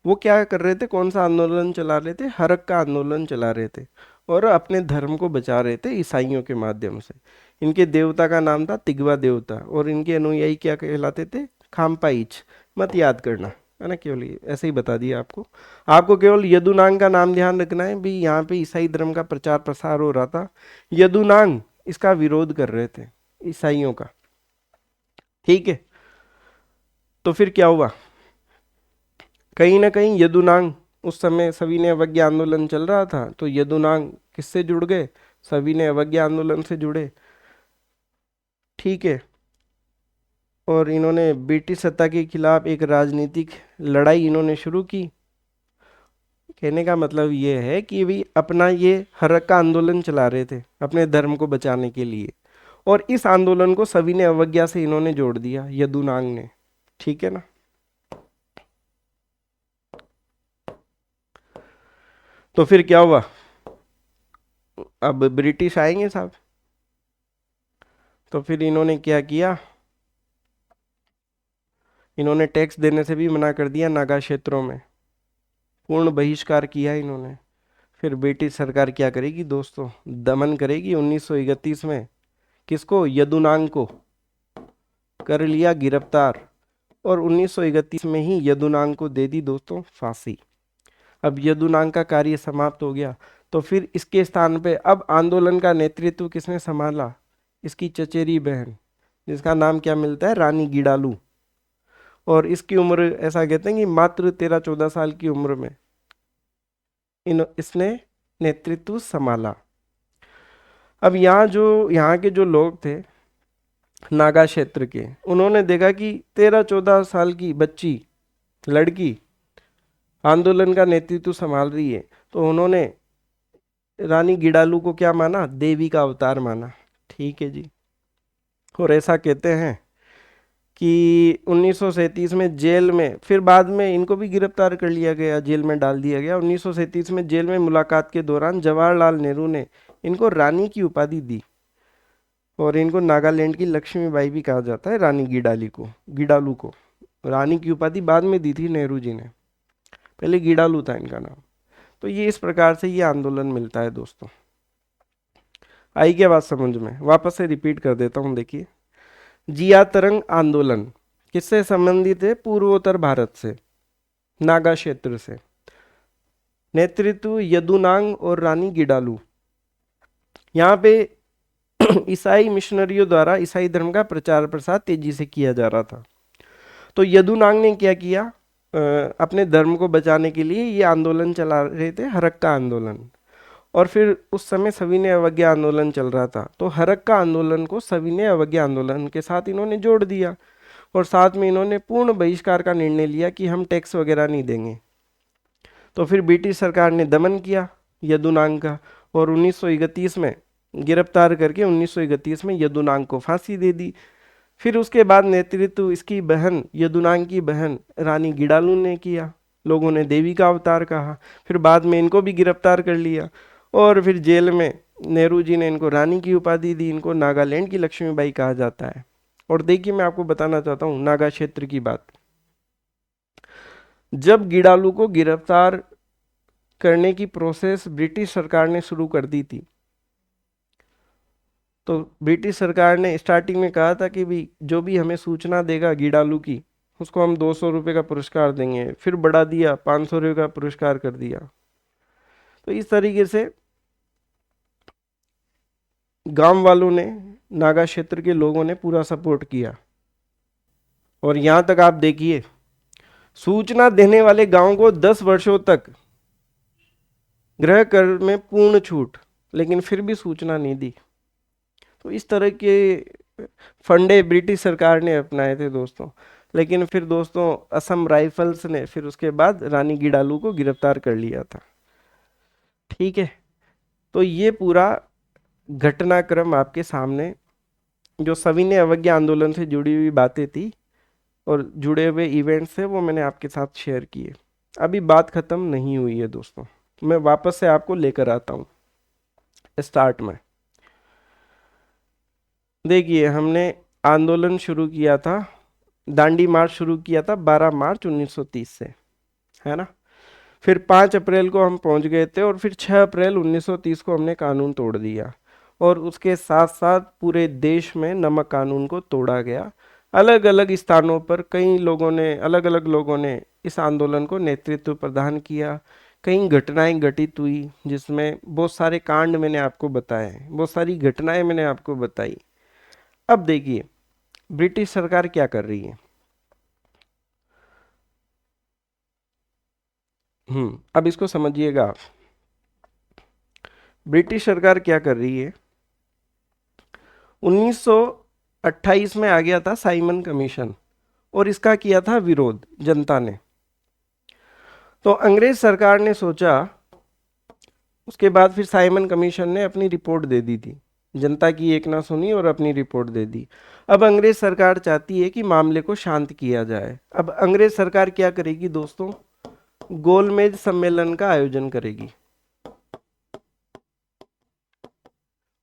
वो क्या कर रहे थे? कौन सा आंदोलन चला रहे थे? हरक का आंदोलन चला रहे थे और अपने धर्म को बचा रहे थे ईसाइयों के माध्यम से। इनके देवता का नाम था तिगवा देवता और इनके अनुयायी क्या कहलाते थे? खामपाइच। मत याद करना, है ना, केवल ऐसे ही बता दिया आपको। आपको केवल यदुनांग का नाम ध्यान रखना है भी, यहाँ पे ईसाई धर्म का प्रचार प्रसार हो रहा था। यदुनांग इसका विरोध कर रहे थे, ईसाइयों का। ठीक है, तो फिर क्या हुआ? कहीं ना कहीं यदुनांग, उस समय सविनय अवज्ञा आंदोलन चल रहा था, तो यदुनांग किससे जुड़ गए? सविनय अवज्ञा आंदोलन से जुड़े। ठीक है, और इन्होंने ब्रिटिश सत्ता के खिलाफ एक राजनीतिक लड़ाई इन्होंने शुरू की। कहने का मतलब ये है कि भी अपना ये हरक का आंदोलन चला रहे थे अपने धर्म को बचाने के लिए, और इस आंदोलन को सविनय अवज्ञा से इन्होंने जोड़ दिया यदुनांग ने। ठीक है ना? तो फिर क्या हुआ? अब ब्रिटिश आएंगे साहब, तो फिर इन्होंने क्या किया? इन्होंने टैक्स देने से भी मना कर दिया नागा क्षेत्रों में, पूर्ण बहिष्कार किया इन्होंने। फिर ब्रिटिश सरकार क्या करेगी दोस्तों? दमन करेगी 1931 में। किसको? यदुनांग को कर लिया गिरफ्तार, और 1931 में ही यदुनांग को दे दी दोस्तों फांसी। अब यदुनांग का कार्य समाप्त हो गया। तो फिर इसके स्थान पे अब आंदोलन का नेतृत्व किसने संभाला? इसकी चचेरी बहन, जिसका नाम क्या मिलता है? रानी गिडालू। और इसकी उम्र, ऐसा कहते हैं कि मात्र 13-14 साल की उम्र में इसने नेतृत्व संभाला। अब यहाँ के जो लोग थे नागा क्षेत्र के, उन्होंने देखा कि 13-14 साल की बच्ची, लड़की आंदोलन का नेतृत्व संभाल रही है, तो उन्होंने रानी गिडालू को क्या माना? देवी का अवतार माना। ठीक है जी। और ऐसा कहते हैं कि 1937 में जेल में, फिर बाद में इनको भी गिरफ्तार कर लिया गया, जेल में डाल दिया गया। 1937 में जेल में मुलाकात के दौरान जवाहरलाल नेहरू ने इनको रानी की उपाधि दी, और इनको नागालैंड की लक्ष्मीबाई भी कहा जाता है, रानी गिडालू को। रानी की उपाधि बाद में दी थी नेहरू जी ने, पहले गिडालू था इनका नाम। तो ये इस प्रकार से ये आंदोलन मिलता है दोस्तों। आई क्या बात समझ में? वापस से रिपीट कर देता हूँ। देखिए, जिया तरंग आंदोलन किससे संबंधित है? पूर्वोत्तर भारत से, नागा क्षेत्र से। नेतृत्व यदुनांग और रानी गिडालू। यहाँ पे ईसाई मिशनरियों द्वारा ईसाई धर्म का प्रचार प्रसार तेजी से किया जा रहा था। तो यदुनांग ने क्या किया, अपने धर्म को बचाने के लिए ये आंदोलन चला रहे थे, हरक्का आंदोलन। और फिर उस समय सविनय अवज्ञा आंदोलन चल रहा था, तो हरक्का आंदोलन को सविनय अवज्ञा आंदोलन के साथ इन्होंने जोड़ दिया और साथ में इन्होंने पूर्ण बहिष्कार का निर्णय लिया कि हम टैक्स वगैरह नहीं देंगे। तो फिर ब्रिटिश सरकार ने दमन किया यदुनांग का और 1931 में गिरफ्तार करके 1931 में यदुनांग को फांसी दे दी। फिर उसके बाद नेतृत्व इसकी बहन यदुनांग की बहन रानी गिडालू ने किया। लोगों ने देवी का अवतार कहा। फिर बाद में इनको भी गिरफ्तार कर लिया और फिर जेल में नेहरू जी ने इनको रानी की उपाधि दी। इनको नागालैंड की लक्ष्मीबाई कहा जाता है। और देखिए, मैं आपको बताना चाहता हूँ नागा क्षेत्र की बात। जब गिडालू को गिरफ्तार करने की प्रोसेस ब्रिटिश सरकार ने शुरू कर दी थी, तो ब्रिटिश सरकार ने स्टार्टिंग में कहा था कि भी जो भी हमें सूचना देगा गिडालू की, उसको हम 200 रुपये का पुरस्कार देंगे। फिर बढ़ा दिया, 500 रुपये का पुरस्कार कर दिया। तो इस तरीके से गांव वालों ने, नागा क्षेत्र के लोगों ने पूरा सपोर्ट किया। और यहां तक आप देखिए, सूचना देने वाले गांव को 10 वर्षों तक गृह कर में पूर्ण छूट, लेकिन फिर भी सूचना नहीं दी। तो इस तरह के फंडे ब्रिटिश सरकार ने अपनाए थे दोस्तों। लेकिन फिर दोस्तों असम राइफल्स ने फिर उसके बाद रानी गिडालू को गिरफ्तार कर लिया था। ठीक है, तो ये पूरा घटनाक्रम आपके सामने, जो सविनय अवज्ञा आंदोलन से जुड़ी हुई बातें थी और जुड़े हुए इवेंट्स थे, वो मैंने आपके साथ शेयर किए। अभी बात खत्म नहीं हुई है दोस्तों, मैं वापस से आपको लेकर आता हूँ स्टार्ट में। देखिए, हमने आंदोलन शुरू किया था, दांडी मार्च शुरू किया था 12 मार्च 1930 से, है ना। फिर 5 अप्रैल को हम पहुंच गए थे और फिर 6 अप्रैल 1930 को हमने कानून तोड़ दिया। और उसके साथ साथ पूरे देश में नमक कानून को तोड़ा गया। अलग अलग स्थानों पर कई लोगों ने, अलग अलग लोगों ने इस आंदोलन को नेतृत्व प्रदान किया। कई घटनाएं घटित हुई जिसमें बहुत सारे कांड मैंने आपको बताए, बहुत सारी घटनाएं मैंने आपको बताई। अब देखिए ब्रिटिश सरकार क्या कर रही है। अब इसको समझिएगा आप। ब्रिटिश सरकार क्या कर रही है, 1928 में आ गया था साइमन कमीशन और इसका किया था विरोध जनता ने। तो अंग्रेज सरकार ने सोचा, उसके बाद फिर साइमन कमीशन ने अपनी रिपोर्ट दे दी थी, जनता की एक ना सुनी और अपनी रिपोर्ट दे दी। अब अंग्रेज सरकार चाहती है कि मामले को शांत किया जाए। अब अंग्रेज सरकार क्या करेगी दोस्तों, गोलमेज सम्मेलन का आयोजन करेगी।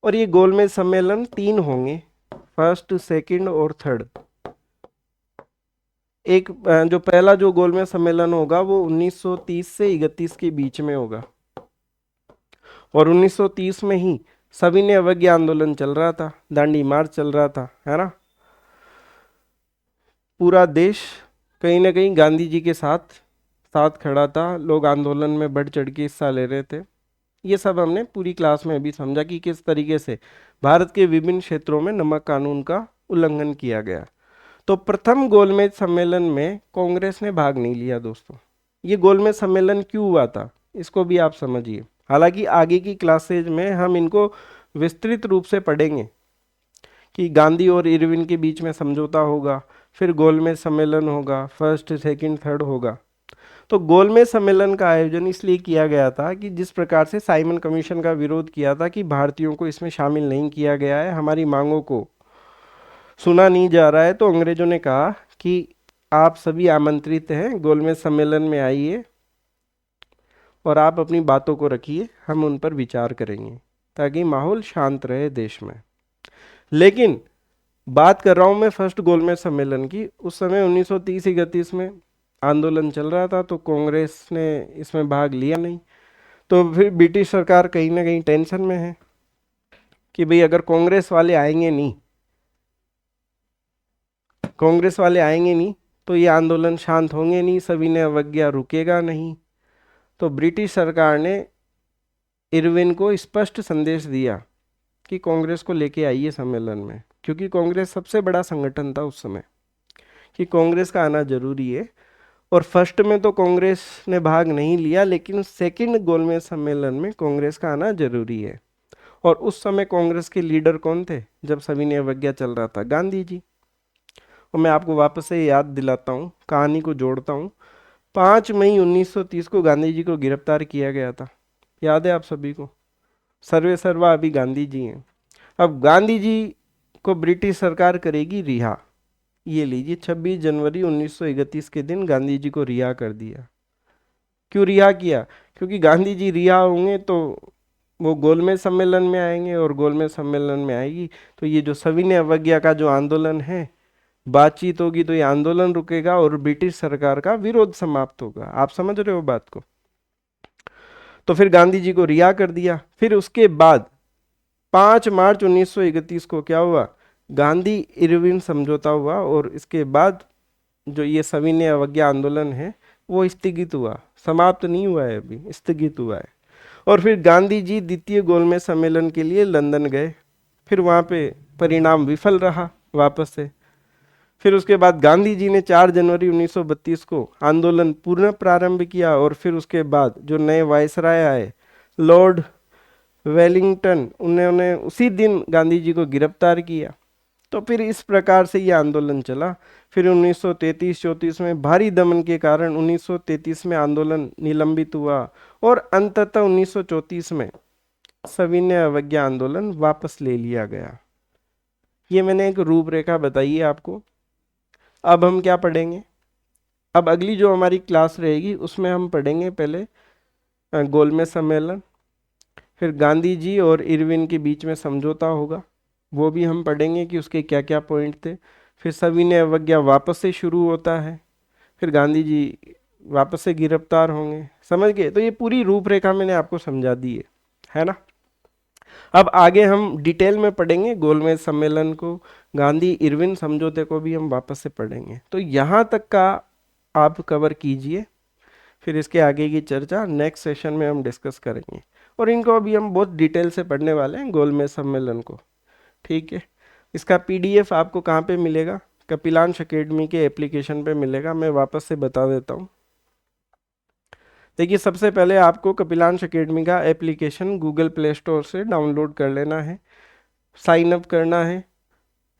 और ये गोलमेज सम्मेलन 3 होंगे, फर्स्ट, सेकंड और थर्ड। एक जो पहला जो गोलमेज सम्मेलन होगा वो 1930 से 31 के बीच में होगा। और 1930 में ही सविनय अवज्ञा आंदोलन चल रहा था, दांडी मार्च चल रहा था, है ना। पूरा देश कहीं ना कहीं गांधी जी के साथ साथ खड़ा था, लोग आंदोलन में बढ़ चढ़ के हिस्सा ले रहे थे। ये सब हमने पूरी क्लास में भी समझा कि किस तरीके से भारत के विभिन्न क्षेत्रों में नमक कानून का उल्लंघन किया गया। तो प्रथम गोलमेज सम्मेलन में कांग्रेस ने भाग नहीं लिया दोस्तों। ये गोलमेज सम्मेलन क्यों हुआ था, इसको भी आप समझिए। हालांकि आगे की क्लासेज में हम इनको विस्तृत रूप से पढ़ेंगे कि गांधी और इरविन के बीच में समझौता होगा, फिर गोलमेज सम्मेलन होगा, फर्स्ट, सेकंड, थर्ड होगा। तो गोलमेज सम्मेलन का आयोजन इसलिए किया गया था कि जिस प्रकार से साइमन कमीशन का विरोध किया था कि भारतीयों को इसमें शामिल नहीं किया गया है, हमारी मांगों को सुना नहीं जा रहा है, तो अंग्रेजों ने कहा कि आप सभी आमंत्रित हैं, गोलमेज सम्मेलन में आइए और आप अपनी बातों को रखिए, हम उन पर विचार करेंगे ताकि माहौल शांत रहे देश में। लेकिन बात कर रहा हूँ मैं फर्स्ट गोलमेज सम्मेलन की। उस समय 1930-31 में आंदोलन चल रहा था, तो कांग्रेस ने इसमें भाग लिया नहीं। तो फिर ब्रिटिश सरकार कहीं ना कहीं टेंशन में है कि भाई अगर कांग्रेस वाले आएंगे नहीं, तो ये आंदोलन शांत होंगे नहीं, सविनय अवज्ञा रुकेगा नहीं। तो ब्रिटिश सरकार ने इरविन को स्पष्ट संदेश दिया कि कांग्रेस को लेके आइए सम्मेलन में, क्योंकि कांग्रेस सबसे बड़ा संगठन था उस समय, कि कांग्रेस का आना जरूरी है। और फर्स्ट में तो कांग्रेस ने भाग नहीं लिया, लेकिन सेकंड गोलमेज सम्मेलन में कांग्रेस का आना जरूरी है। और उस समय कांग्रेस के लीडर कौन थे जब सविनय अवज्ञा चल रहा था? गांधी जी। और मैं आपको वापस से याद दिलाता हूँ, कहानी को जोड़ता हूँ। 5 मई 1930 को गांधी जी को गिरफ्तार किया गया था, याद है आप सभी को? सर्वे सर्वा अभी गांधी जी हैं। अब गांधी जी को ब्रिटिश सरकार करेगी रिहा। ये लीजिए, 26 जनवरी 1931 के दिन गांधी जी को रिहा कर दिया। क्यों रिहा किया? क्योंकि गांधी जी रिहा होंगे तो वो गोलमेज सम्मेलन में आएंगे, और गोलमेज सम्मेलन में आएगी तो ये जो सविनय अवज्ञा का जो आंदोलन है, बातचीत होगी तो ये आंदोलन रुकेगा और ब्रिटिश सरकार का विरोध समाप्त होगा। आप समझ रहे हो बात को? तो फिर गांधी जी को रिहा कर दिया। फिर उसके बाद 5 मार्च 1931 को क्या हुआ? गांधी इरविन समझौता हुआ, और इसके बाद जो ये सविनय अवज्ञा आंदोलन है वो स्थगित हुआ, समाप्त नहीं हुआ है, अभी स्थगित हुआ है। और फिर गांधी जी द्वितीय गोलमेज सम्मेलन के लिए लंदन गए। फिर वहाँ पे परिणाम विफल रहा वापस से। फिर उसके बाद गांधी जी ने 4 जनवरी 1932 को आंदोलन पुनः प्रारंभ किया, और फिर उसके बाद जो नए वायसराय आए, लॉर्ड वेलिंगटन, उन्होंने उसी दिन गांधी जी को गिरफ्तार किया। तो फिर इस प्रकार से ये आंदोलन चला। फिर 1933-34 में भारी दमन के कारण 1933 में आंदोलन निलंबित हुआ, और अंततः 1934 में सविनय अवज्ञा आंदोलन वापस ले लिया गया। ये मैंने एक रूपरेखा बताई है आपको। अब हम क्या पढ़ेंगे? अब अगली जो हमारी क्लास रहेगी उसमें हम पढ़ेंगे पहले गोलमेज सम्मेलन, फिर गांधी जी और इरविन के बीच में समझौता होगा, वो भी हम पढ़ेंगे कि उसके क्या क्या पॉइंट थे। फिर सविनय अवज्ञा वापस से शुरू होता है, फिर गांधी जी वापस से गिरफ्तार होंगे। समझ गए? तो ये पूरी रूपरेखा मैंने आपको समझा दी है ना? अब आगे हम डिटेल में पढ़ेंगे गोलमेज सम्मेलन को, गांधी इरविन समझौते को भी हम वापस से पढ़ेंगे। तो यहाँ तक का आप कवर कीजिए, फिर इसके आगे की चर्चा नेक्स्ट सेशन में हम डिस्कस करेंगे। और इनको अभी हम बहुत डिटेल से पढ़ने वाले हैं, गोलमेज सम्मेलन को। ठीक है? इसका पीडीएफ आपको कहाँ पे मिलेगा? कपिलांश अकेडमी के एप्लीकेशन पे मिलेगा। मैं वापस से बता देता हूँ। देखिए, सबसे पहले आपको कपिलांश अकेडमी का एप्लीकेशन गूगल प्ले स्टोर से डाउनलोड कर लेना है, साइन अप करना है।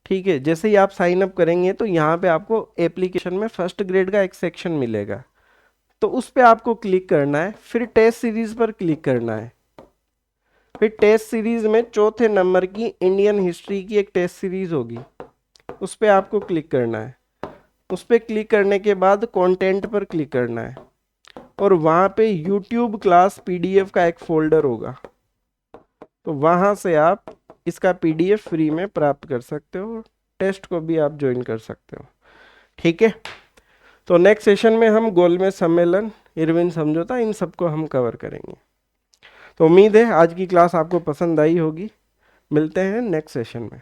ठीक है? जैसे ही आप साइन अप करेंगे तो यहाँ पे आपको एप्लीकेशन में फर्स्ट ग्रेड का एक सेक्शन मिलेगा, तो उस पर आपको क्लिक करना है। फिर टेस्ट सीरीज पर क्लिक करना है। फिर टेस्ट सीरीज में चौथे नंबर की इंडियन हिस्ट्री की एक टेस्ट सीरीज होगी, उस पर आपको क्लिक करना है। उस पर क्लिक करने के बाद कंटेंट पर क्लिक करना है, और वहाँ पे YouTube क्लास PDF का एक फोल्डर होगा, तो वहाँ से आप इसका PDF फ्री में प्राप्त कर सकते हो। टेस्ट को भी आप ज्वाइन कर सकते हो। ठीक है? तो नेक्स्ट सेशन में हम गोलमेज सम्मेलन, इरविन समझौता, इन सबको हम कवर करेंगे। तो उम्मीद है आज की क्लास आपको पसंद आई होगी। मिलते हैं नेक्स्ट सेशन में।